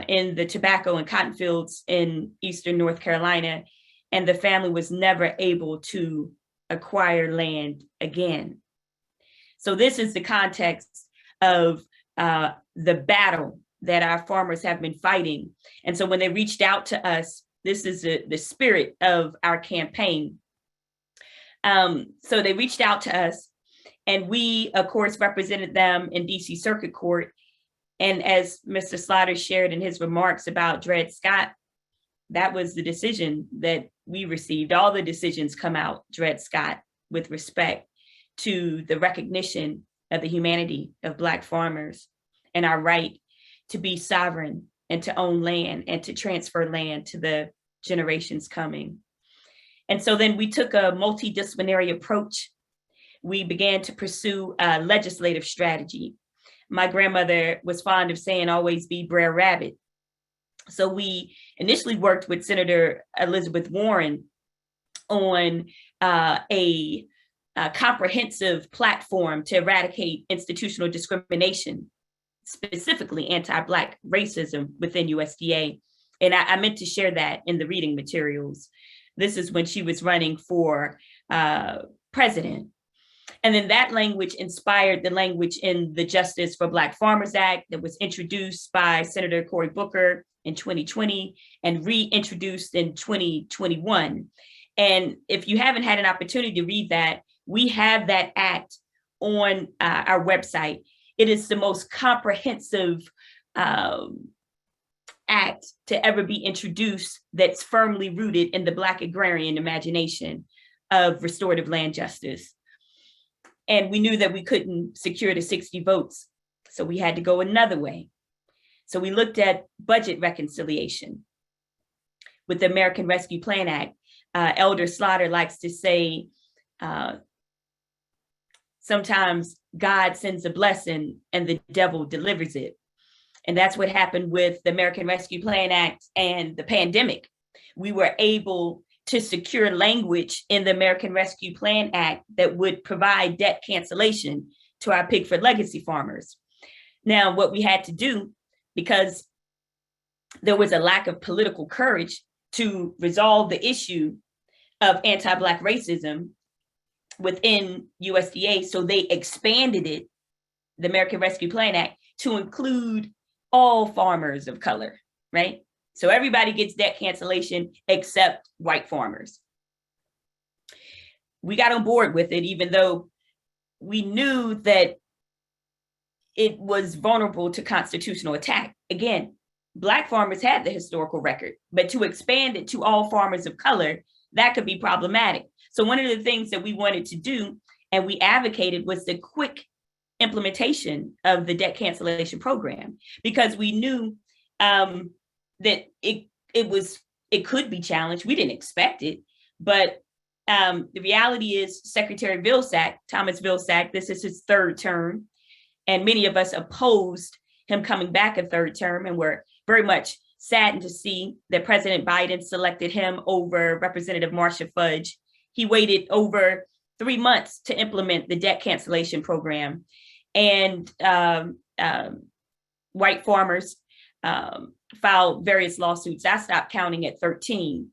in the tobacco and cotton fields in Eastern North Carolina, and the family was never able to acquire land again. So this is the context of the battle that our farmers have been fighting. And so when they reached out to us, this is the spirit of our campaign. So they reached out to us, and we, of course, represented them in DC Circuit Court. And as Mr. Slaughter shared in his remarks about Dred Scott, that was the decision that we received. All the decisions come out, Dred Scott, with respect to the recognition of the humanity of Black farmers and our right to be sovereign and to own land and to transfer land to the generations coming. And so then we took a multidisciplinary approach. We began to pursue a legislative strategy. My grandmother was fond of saying, always be Brer Rabbit. So we initially worked with Senator Elizabeth Warren on a comprehensive platform to eradicate institutional discrimination, specifically anti-Black racism within USDA. And I meant to share that in the reading materials. This is when she was running for president. And then that language inspired the language in the Justice for Black Farmers Act that was introduced by Senator Cory Booker in 2020 and reintroduced in 2021. And if you haven't had an opportunity to read that, We have that act on our website. It is the most comprehensive act to ever be introduced that's firmly rooted in the Black agrarian imagination of restorative land justice. And we knew that we couldn't secure the 60 votes, so we had to go another way. So we looked at budget reconciliation with the American Rescue Plan Act. Elder Slaughter likes to say, sometimes God sends a blessing and the devil delivers it. And that's what happened with the American Rescue Plan Act and the pandemic. We were able to secure language in the American Rescue Plan Act that would provide debt cancellation to our Pigford legacy farmers. Now, what we had to do, because there was a lack of political courage to resolve the issue of anti-Black racism within USDA, so they expanded it, the American Rescue Plan Act, to include all farmers of color, right? So everybody gets debt cancellation except white farmers. We got on board with it, even though we knew that it was vulnerable to constitutional attack. Again, Black farmers had the historical record, but to expand it to all farmers of color, that could be problematic. So one of the things that we wanted to do, and we advocated, was the quick implementation of the debt cancellation program, because we knew that it could be challenged. We didn't expect it, but the reality is Secretary Vilsack, Thomas Vilsack, this is his third term, and many of us opposed him coming back a third term, and we're very much saddened to see that President Biden selected him over Representative Marcia Fudge. He waited over 3 months to implement the debt cancellation program, and white farmers filed various lawsuits. I stopped counting at 13.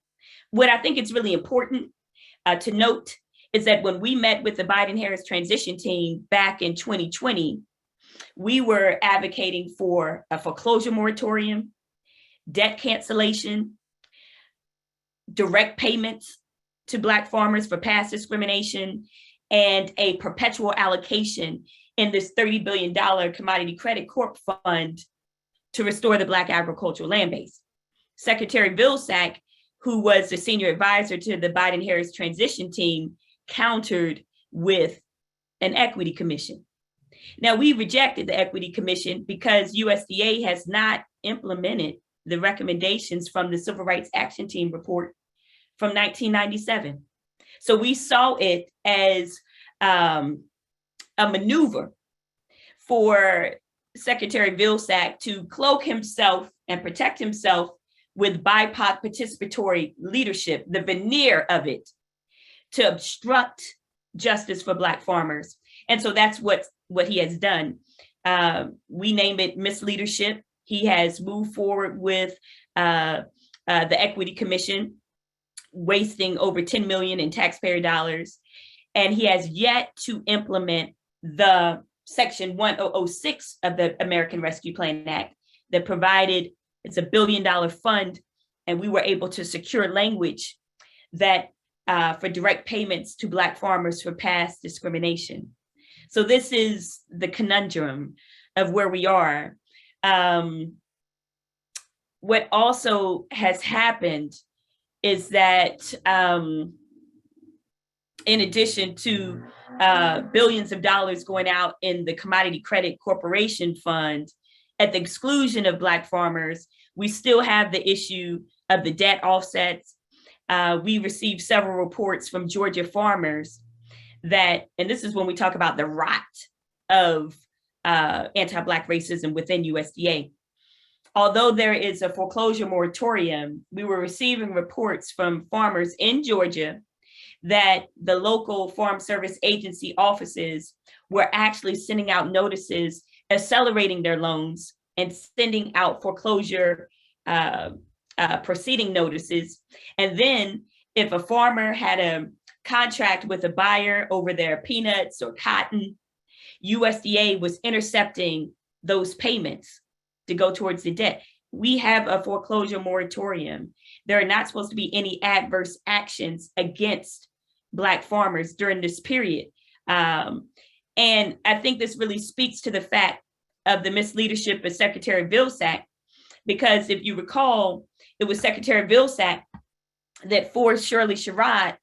What I think is really important to note is that when we met with the Biden-Harris transition team back in 2020, we were advocating for a foreclosure moratorium, debt cancellation, direct payments to Black farmers for past discrimination, and a perpetual allocation in this $30 billion Commodity Credit Corp fund to restore the Black agricultural land base. Secretary Vilsack, who was the senior advisor to the Biden-Harris transition team, countered with an equity commission. Now, we rejected the equity commission because USDA has not implemented the recommendations from the Civil Rights Action Team report from 1997. So we saw it as a maneuver for Secretary Vilsack to cloak himself and protect himself with BIPOC participatory leadership, the veneer of it, to obstruct justice for Black farmers. And so that's what he has done. We name it misleadership. He has moved forward with the Equity Commission, wasting over $10 million in taxpayer dollars. And he has yet to implement the Section 1006 of the American Rescue Plan Act that provided, it's $1 billion fund, and we were able to secure language that for direct payments to Black farmers for past discrimination. So this is the conundrum of where we are. What also has happened is that in addition to billions of dollars going out in the Commodity Credit Corporation Fund, at the exclusion of Black farmers, we still have the issue of the debt offsets. We received several reports from Georgia farmers that, and this is when we talk about the rot of anti-Black racism within USDA. Although there is a foreclosure moratorium, we were receiving reports from farmers in Georgia that the local Farm Service Agency offices were actually sending out notices, accelerating their loans, and sending out foreclosure proceeding notices. And then if a farmer had a contract with a buyer over their peanuts or cotton, USDA was intercepting those payments to go towards the debt. We have a foreclosure moratorium. There are not supposed to be any adverse actions against Black farmers during this period. And I think this really speaks to the fact of the misleadership of Secretary Vilsack, because if you recall, it was Secretary Vilsack that forced Shirley Sherrod,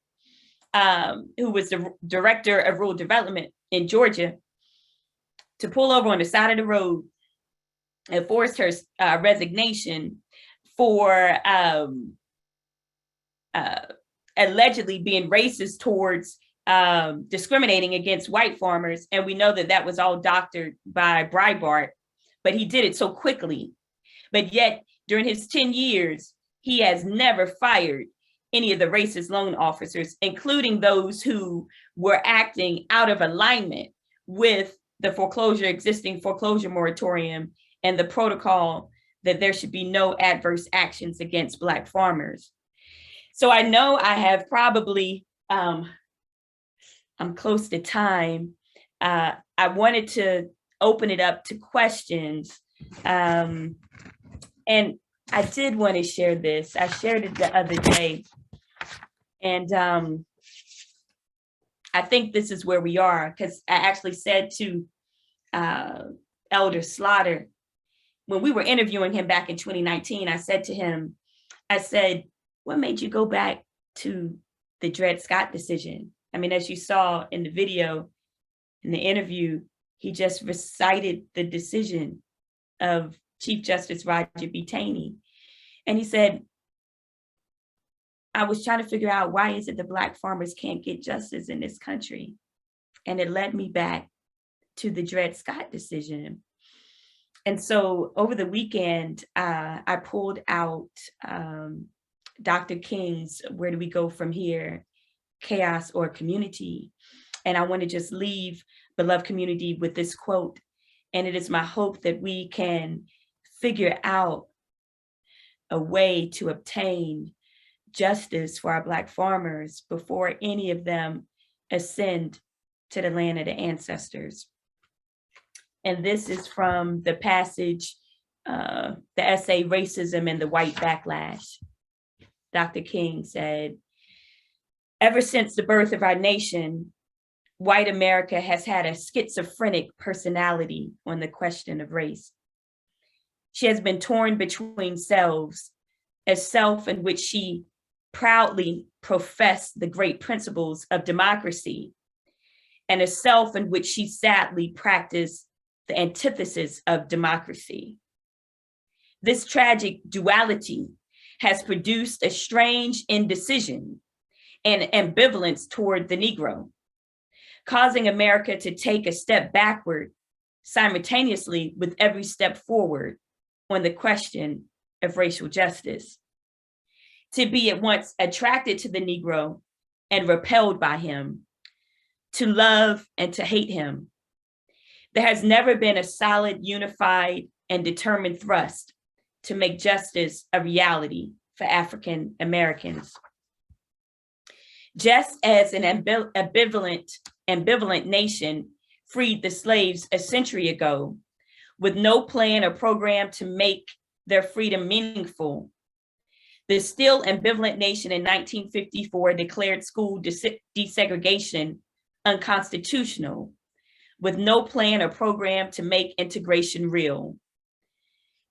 who was the director of rural development in Georgia, to pull over on the side of the road and forced her resignation for allegedly being racist towards discriminating against white farmers. And we know that that was all doctored by Breitbart, but he did it so quickly. But yet during his 10 years, he has never fired any of the racist loan officers, including those who were acting out of alignment with the existing foreclosure moratorium and the protocol that there should be no adverse actions against Black farmers. So I know I have probably, I'm close to time. I wanted to open it up to questions. And I did want to share this. I shared it the other day. And I think this is where we are, because I actually said to Elder Slaughter, when we were interviewing him back in 2019, I said to him, I said, what made you go back to the Dred Scott decision? I mean, as you saw in the video, in the interview, he just recited the decision of Chief Justice Roger B. Taney. And he said, I was trying to figure out why is it the Black farmers can't get justice in this country? And it led me back to the Dred Scott decision. And so over the weekend, I pulled out Dr. King's Where Do We Go From Here? Chaos or Community. And I want to just leave beloved community with this quote. And it is my hope that we can figure out a way to obtain justice for our Black farmers before any of them ascend to the land of the ancestors. And this is from the passage, the essay, Racism and the White Backlash. Dr. King said, ever since the birth of our nation, white America has had a schizophrenic personality on the question of race. She has been torn between selves, a self in which she proudly professed the great principles of democracy, and a self in which she sadly practiced the antithesis of democracy. This tragic duality has produced a strange indecision and ambivalence toward the Negro, causing America to take a step backward simultaneously with every step forward on the question of racial justice. To be at once attracted to the Negro and repelled by him, to love and to hate him. There has never been a solid, unified, and determined thrust to make justice a reality for African Americans. Just as an ambivalent nation freed the slaves a century ago with no plan or program to make their freedom meaningful, the still ambivalent nation in 1954 declared school desegregation unconstitutional with no plan or program to make integration real.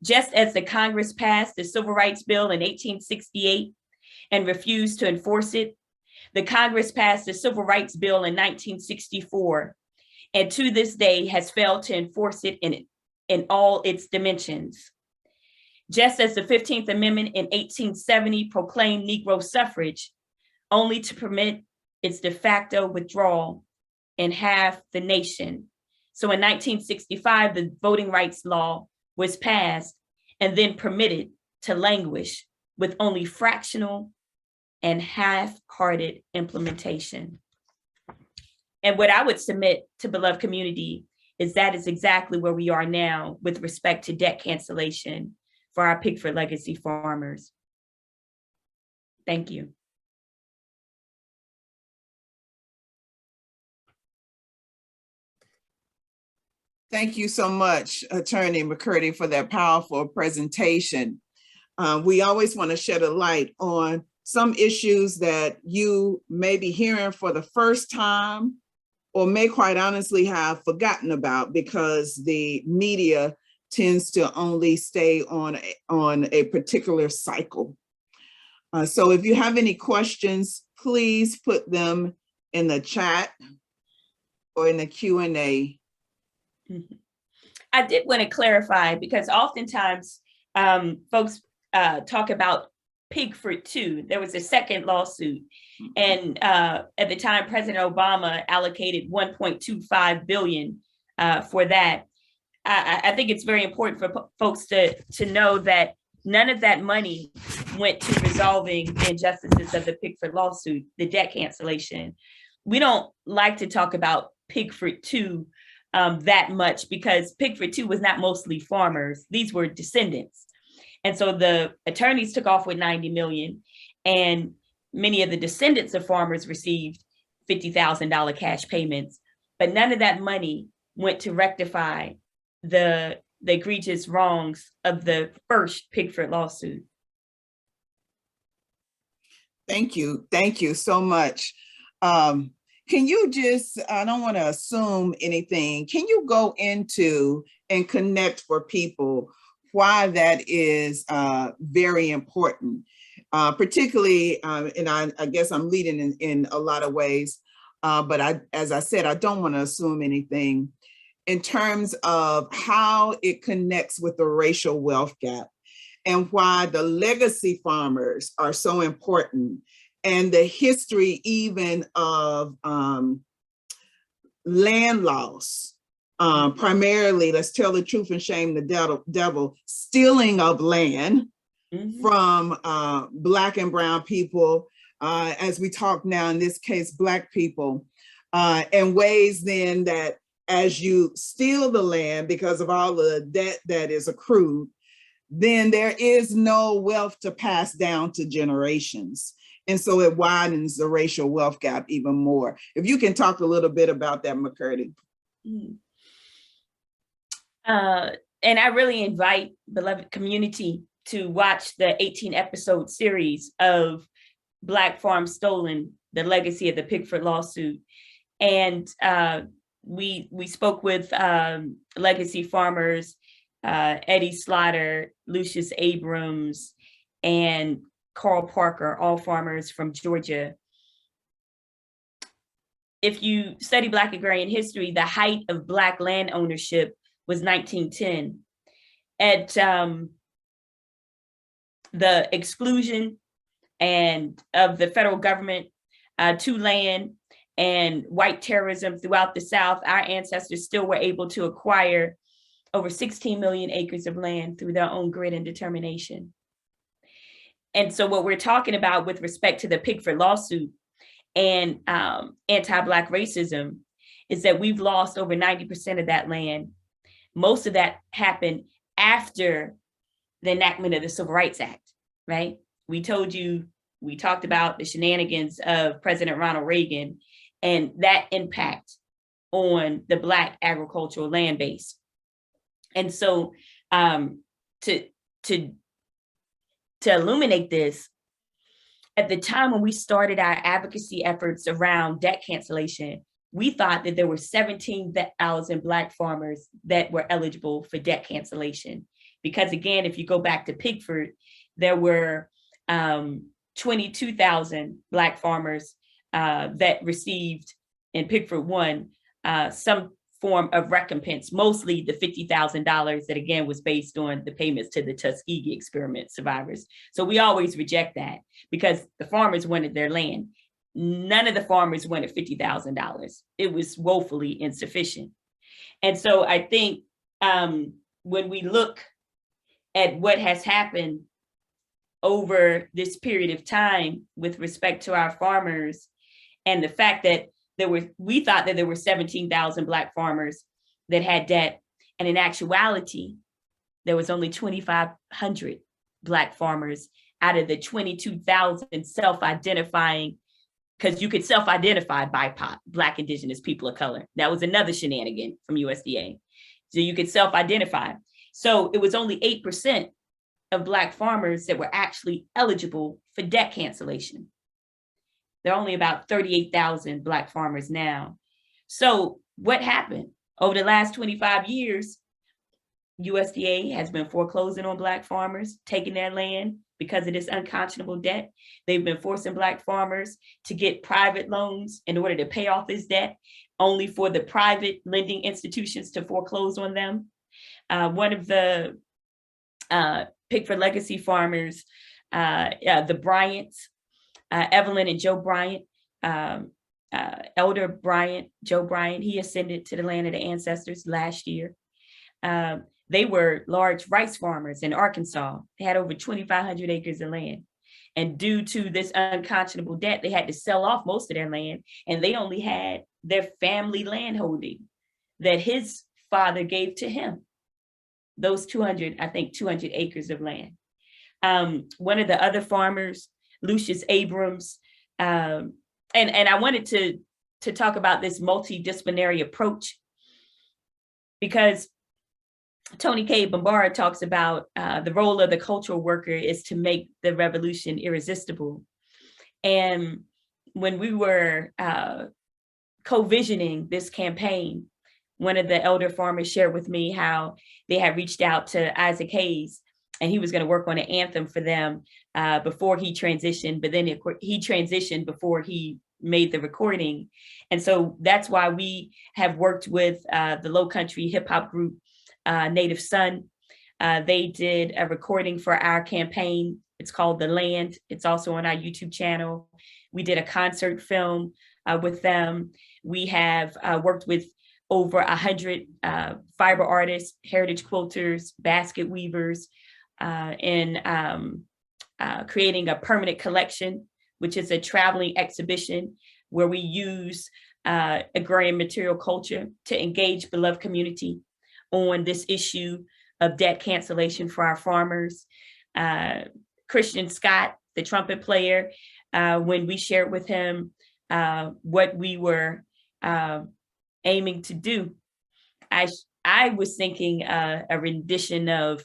Just as the Congress passed the Civil Rights Bill in 1868 and refused to enforce it, the Congress passed the Civil Rights Bill in 1964, and to this day has failed to enforce it in all its dimensions. Just as the 15th Amendment in 1870 proclaimed Negro suffrage, only to permit its de facto withdrawal in half the nation. So in 1965, the voting rights law was passed and then permitted to languish with only fractional and half-hearted implementation. And what I would submit to beloved community is that is exactly where we are now with respect to debt cancellation for our Pickford legacy farmers. Thank you. Thank you so much, Attorney McCurty, for that powerful presentation. We always want to shed a light on some issues that you may be hearing for the first time, or may quite honestly have forgotten about, because the media tends to only stay on a particular cycle. So if you have any questions, please put them in the chat or in the Q&A. I did want to clarify, because oftentimes folks talk about Pigford 2. There was a second lawsuit. And at the time, President Obama allocated $1.25 billion for that. I think it's very important for folks to know that none of that money went to resolving the injustices of the Pigford lawsuit, the debt cancellation. We don't like to talk about Pigford 2 that much, because Pigford 2 was not mostly farmers. These were descendants. And so the attorneys took off with 90 million, and many of the descendants of farmers received $50,000 cash payments, but none of that money went to rectify the egregious wrongs of the first Pigford lawsuit. Thank you. Thank you so much. Can you just, I don't want to assume anything, can you go into and connect for people why that is very important? Particularly, and I guess I'm leading in a lot of ways, but as I said, I don't want to assume anything in terms of how it connects with the racial wealth gap, and why the legacy farmers are so important, and the history even of land loss, primarily, let's tell the truth and shame the devil, stealing of land from Black and brown people, as we talk now, in this case, Black people, and ways then that as you steal the land because of all the debt that is accrued, then there is no wealth to pass down to generations. And so it widens the racial wealth gap even more. If you can talk a little bit about that, McCurty. And I really invite beloved community to watch the 18-episode series of Black Farms Stolen, the legacy of the Pigford lawsuit. And we spoke with legacy farmers, Eddie Slaughter, Lucius Abrams, and Carl Parker, all farmers from Georgia. If you study Black agrarian history, the height of Black land ownership was 1910. At the exclusion and of the federal government to land and white terrorism throughout the South, our ancestors still were able to acquire over 16 million acres of land through their own grit and determination. And so what we're talking about with respect to the Pigford lawsuit and anti-Black racism is that we've lost over 90% of that land. Most of that happened after the enactment of the Civil Rights Act, right? We talked about the shenanigans of President Ronald Reagan and that impact on the Black agricultural land base. And so to illuminate this, at the time when we started our advocacy efforts around debt cancellation, we thought that there were 17,000 Black farmers that were eligible for debt cancellation. Because again, if you go back to Pigford, there were 22,000 Black farmers that received in Pigford 1 some form of recompense, mostly the $50,000 that again was based on the payments to the Tuskegee experiment survivors. So we always reject that because the farmers wanted their land. None of the farmers wanted $50,000. It was woefully insufficient. And so I think when we look at what has happened over this period of time with respect to our farmers and the fact that we thought that there were 17,000 Black farmers that had debt. And in actuality, there was only 2,500 Black farmers out of the 22,000 self-identifying, because you could self-identify BIPOC, Black, Indigenous, people of color. That was another shenanigan from USDA. So you could self-identify. So it was only 8% of Black farmers that were actually eligible for debt cancellation. There are only about 38,000 Black farmers now. So what happened? Over the last 25 years, USDA has been foreclosing on Black farmers, taking their land because of this unconscionable debt. They've been forcing Black farmers to get private loans in order to pay off this debt, only for the private lending institutions to foreclose on them. One of the Pickford legacy farmers, the Bryants, Evelyn and Joe Bryant, Elder Bryant, Joe Bryant, he ascended to the land of the ancestors last year. They were large rice farmers in Arkansas. They had over 2,500 acres of land. And due to this unconscionable debt, they had to sell off most of their land, and they only had their family land holding that his father gave to him. Those 200 acres of land. One of the other farmers, Lucius Abrams, and I wanted to talk about this multidisciplinary approach, because Tony K. Bambara talks about the role of the cultural worker is to make the revolution irresistible. And when we were co-visioning this campaign, one of the elder farmers shared with me how they had reached out to Isaac Hayes, and he was going to work on an anthem for them before he transitioned, but then he transitioned before he made the recording. And so that's why we have worked with the Low Country hip hop group, Native Son. They did a recording for our campaign. It's called The Land. It's also on our YouTube channel. We did a concert film with them. We have worked with over 100 fiber artists, heritage quilters, basket weavers, in creating a permanent collection, which is a traveling exhibition where we use agrarian material culture to engage beloved community on this issue of debt cancellation for our farmers. Christian Scott, the trumpet player, when we shared with him what we were aiming to do, I was thinking a rendition of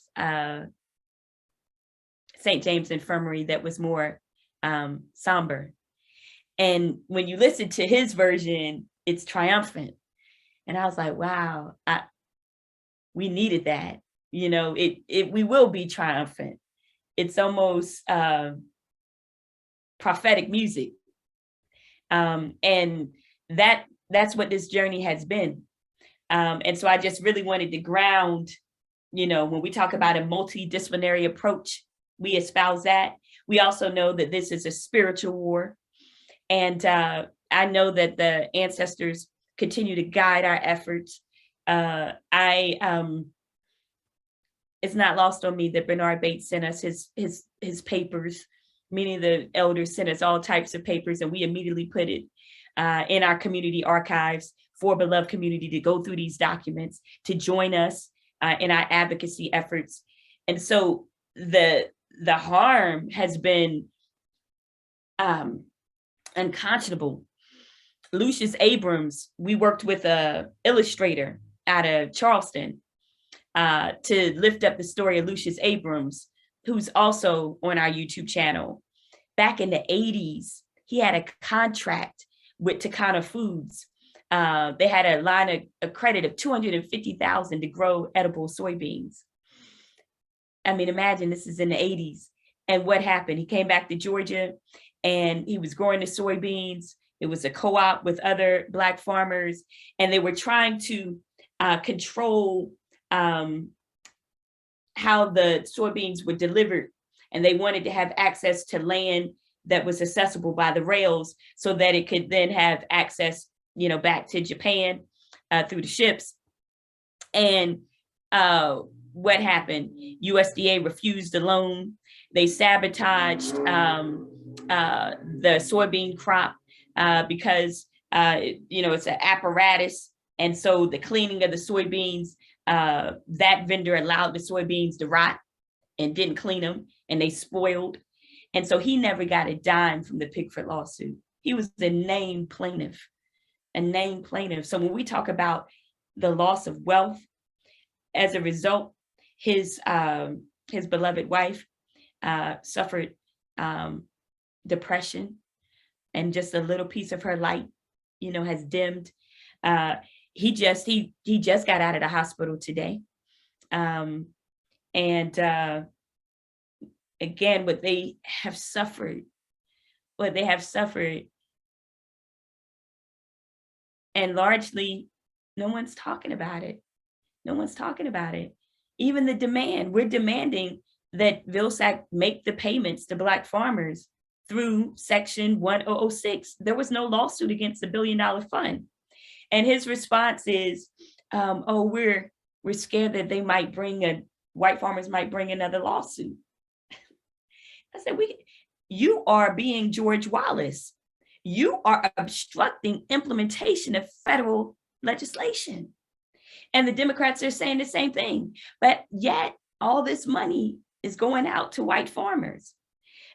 St. James Infirmary that was more somber. And when you listen to his version, it's triumphant. And I was like, wow, we needed that. You know, we will be triumphant. It's almost prophetic music. And that's what this journey has been. And so I just really wanted to ground, you know, when we talk about a multidisciplinary approach, we espouse that. We also know that this is a spiritual war. And I know that the ancestors continue to guide our efforts. It's not lost on me that Bernard Bates sent us his papers. Many of the elders sent us all types of papers, and we immediately put it in our community archives for beloved community to go through these documents, to join us in our advocacy efforts. And so the harm has been unconscionable. Lucius Abrams, we worked with an illustrator out of Charleston to lift up the story of Lucius Abrams, who's also on our YouTube channel. Back in the 80s, he had a contract with Sekinah Foods. They had a line of credit of $250,000 to grow edible soybeans. I mean, imagine this is in the 80s. And what happened? He came back to Georgia and he was growing the soybeans. It was a co-op with other Black farmers, and they were trying to control how the soybeans were delivered. And they wanted to have access to land that was accessible by the rails so that it could then have access, you know, back to Japan through the ships. And what happened? USDA refused the loan. They sabotaged the soybean crop because, you know, it's an apparatus. And so the cleaning of the soybeans, that vendor allowed the soybeans to rot and didn't clean them, and they spoiled. And so he never got a dime from the Pickford lawsuit. He was a named plaintiff, a named plaintiff. So when we talk about the loss of wealth as a result, his his beloved wife, suffered depression, and just a little piece of her light, has dimmed. He just got out of the hospital today. Again, what they have suffered, and largely no one's talking about it. Even the demand, we're demanding that Vilsack make the payments to Black farmers through Section 1006. There was no lawsuit against the $1 billion fund. And his response is, oh, we're scared that white farmers might bring another lawsuit. I said, you are being George Wallace. You are obstructing implementation of federal legislation. And the Democrats are saying the same thing, but yet all this money is going out to white farmers.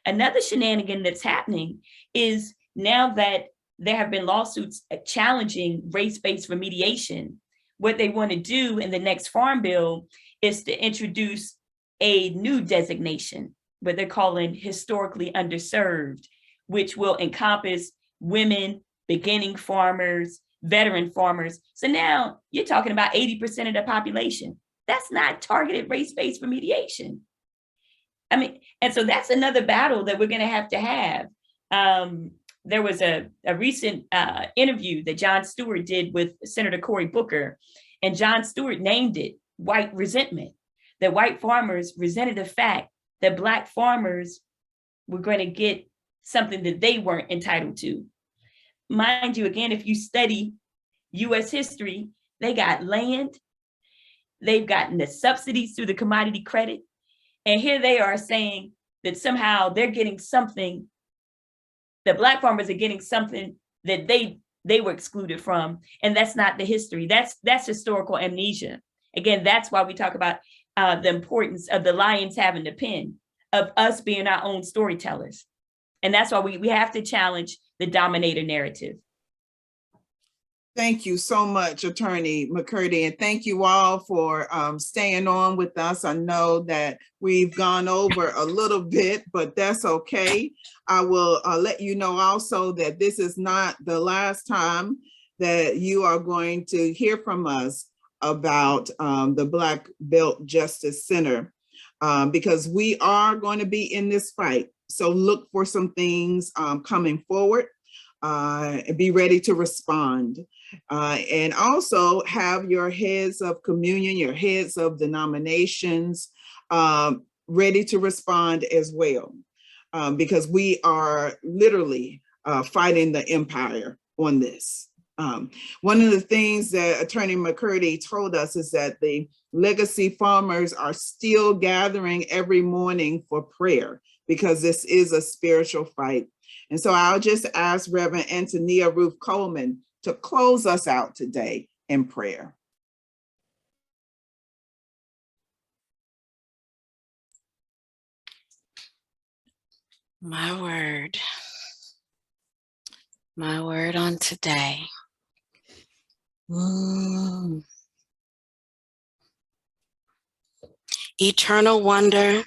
Another shenanigan that's happening is, now that there have been lawsuits challenging race-based remediation, what they want to do in the next farm bill is to introduce a new designation, what they're calling historically underserved, which will encompass women, beginning farmers, veteran farmers. So now you're talking about 80% of the population. That's not targeted race-based remediation. I mean, and so that's another battle that we're going to have. There was a recent interview that Jon Stewart did with Senator Cory Booker, and Jon Stewart named it white resentment, that white farmers resented the fact that Black farmers were going to get something that they weren't entitled to. Mind you, again, if you study US history, they got land, they've gotten the subsidies through the commodity credit, and here they are saying that somehow they're getting something, that Black farmers are getting something that they were excluded from, and that's not the history. That's historical amnesia. Again, that's why we talk about the importance of the lions having the pen, of us being our own storytellers. And that's why we have to challenge the dominator narrative. Thank you so much, Attorney McCurty, and thank you all for staying on with us. I know that we've gone over a little bit, but that's okay. I will let you know also that this is not the last time that you are going to hear from us about the Black Belt Justice Center, because we are going to be in this fight. So look for some things coming forward. Be ready to respond. And also have your heads of communion, your heads of denominations ready to respond as well, because we are literally fighting the empire on this. One of the things that Attorney McCurty told us is that the legacy farmers are still gathering every morning for prayer, because this is a spiritual fight. And so I'll just ask Reverend Antonia Ruth Coleman to close us out today in prayer. My word on today. Eternal wonder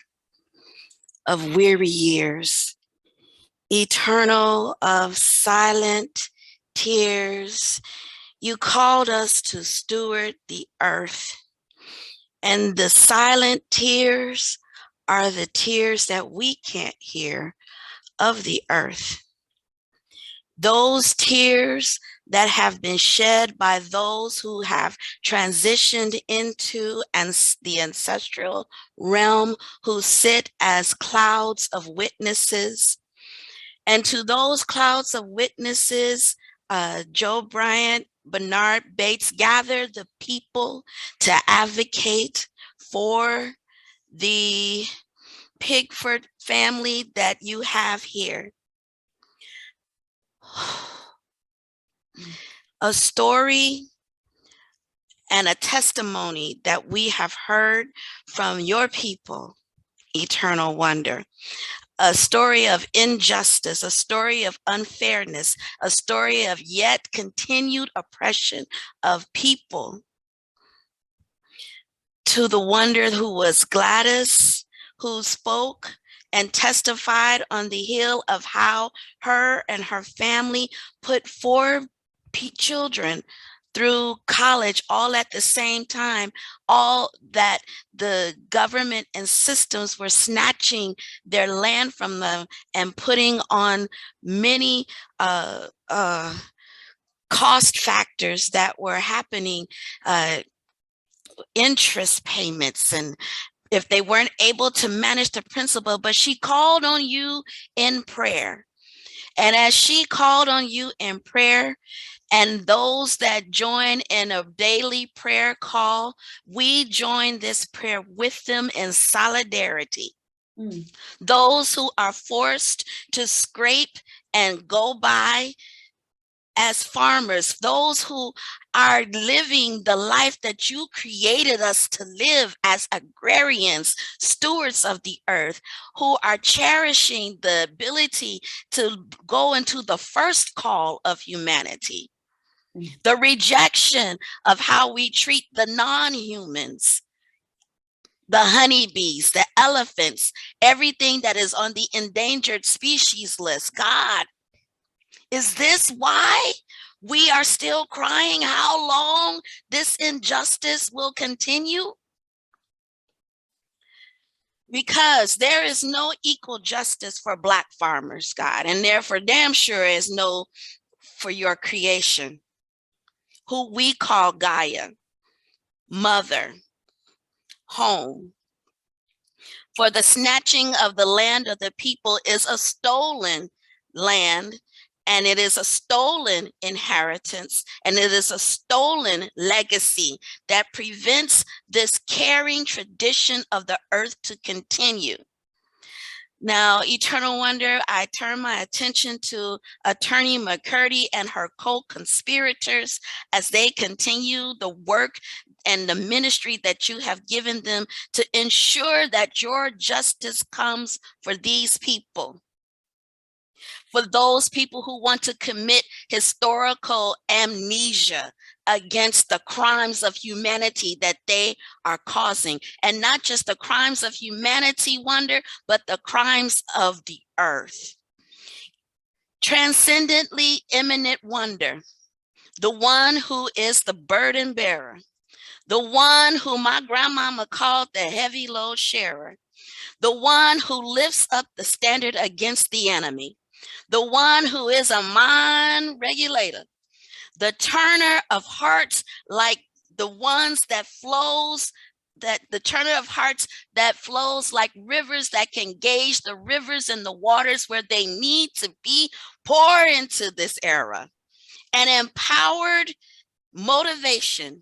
of weary years, eternal of silent tears, you called us to steward the earth, and the silent tears are the tears that we can't hear of the earth. Those tears that have been shed by those who have transitioned into the ancestral realm, who sit as clouds of witnesses. And to those clouds of witnesses, Joe Bryant, Bernard Bates gathered the people to advocate for the Pigford family that you have here. A story and a testimony that we have heard from your people, Eternal Wonder. A story of injustice, a story of unfairness, a story of yet continued oppression of people. To the wonder who was Gladys, who spoke and testified on the hill of how her and her family put 4 children through college all at the same time, all that the government and systems were snatching their land from them and putting on many cost factors that were happening, interest payments, and if they weren't able to manage the principal. But she called on you in prayer. And as she called on you in prayer, and those that join in a daily prayer call, we join this prayer with them in solidarity. Those who are forced to scrape and go by as farmers, those who are living the life that you created us to live as agrarians, stewards of the earth, who are cherishing the ability to go into the first call of humanity. The rejection of how we treat the non-humans, the honeybees, the elephants, everything that is on the endangered species list. God, is this why we are still crying how long this injustice will continue? Because there is no equal justice for Black farmers, God, and therefore damn sure is no for your creation, who we call Gaia, mother, home. For the snatching of the land of the people is a stolen land, and it is a stolen inheritance, and it is a stolen legacy that prevents this caring tradition of the earth to continue. Now, Eternal Wonder, I turn my attention to Attorney McCurty and her co-conspirators as they continue the work and the ministry that you have given them to ensure that your justice comes for these people. For those people who want to commit historical amnesia against the crimes of humanity that they are causing, and not just the crimes of humanity, Wonder, but the crimes of the earth. Transcendently imminent Wonder, the one who is the burden bearer, the one who my grandmama called the heavy load sharer, the one who lifts up the standard against the enemy, the one who is a mind regulator, the turner of hearts, like the ones that flows, that the turner of hearts that flows like rivers that can gauge the rivers and the waters where they need to be, pour into this era, and empowered motivation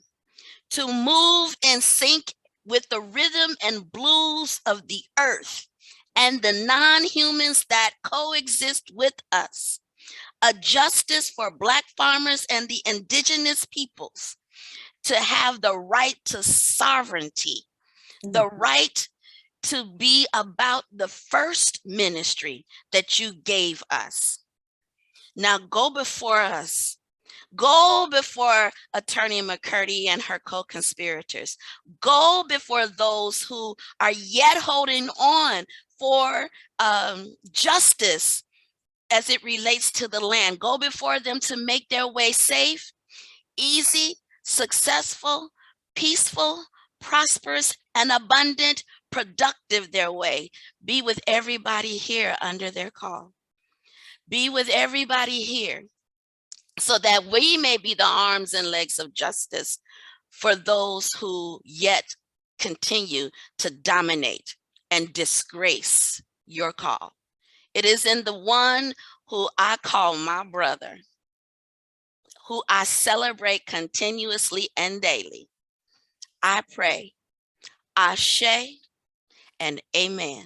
to move in sync with the rhythm and blues of the earth and the non-humans that coexist with us. A justice for Black farmers and the indigenous peoples to have the right to sovereignty, the right to be about the first ministry that you gave us. Now go before us. Go before Attorney McCurty and her co-conspirators. Go before those who are yet holding on for justice as it relates to the land. Go before them to make their way safe, easy, successful, peaceful, prosperous, and abundant, productive their way. Be with everybody here under their call. Be with everybody here so that we may be the arms and legs of justice for those who yet continue to dominate and disgrace your call. It is in the one who I call my brother, who I celebrate continuously and daily. I pray, Ashe, and amen.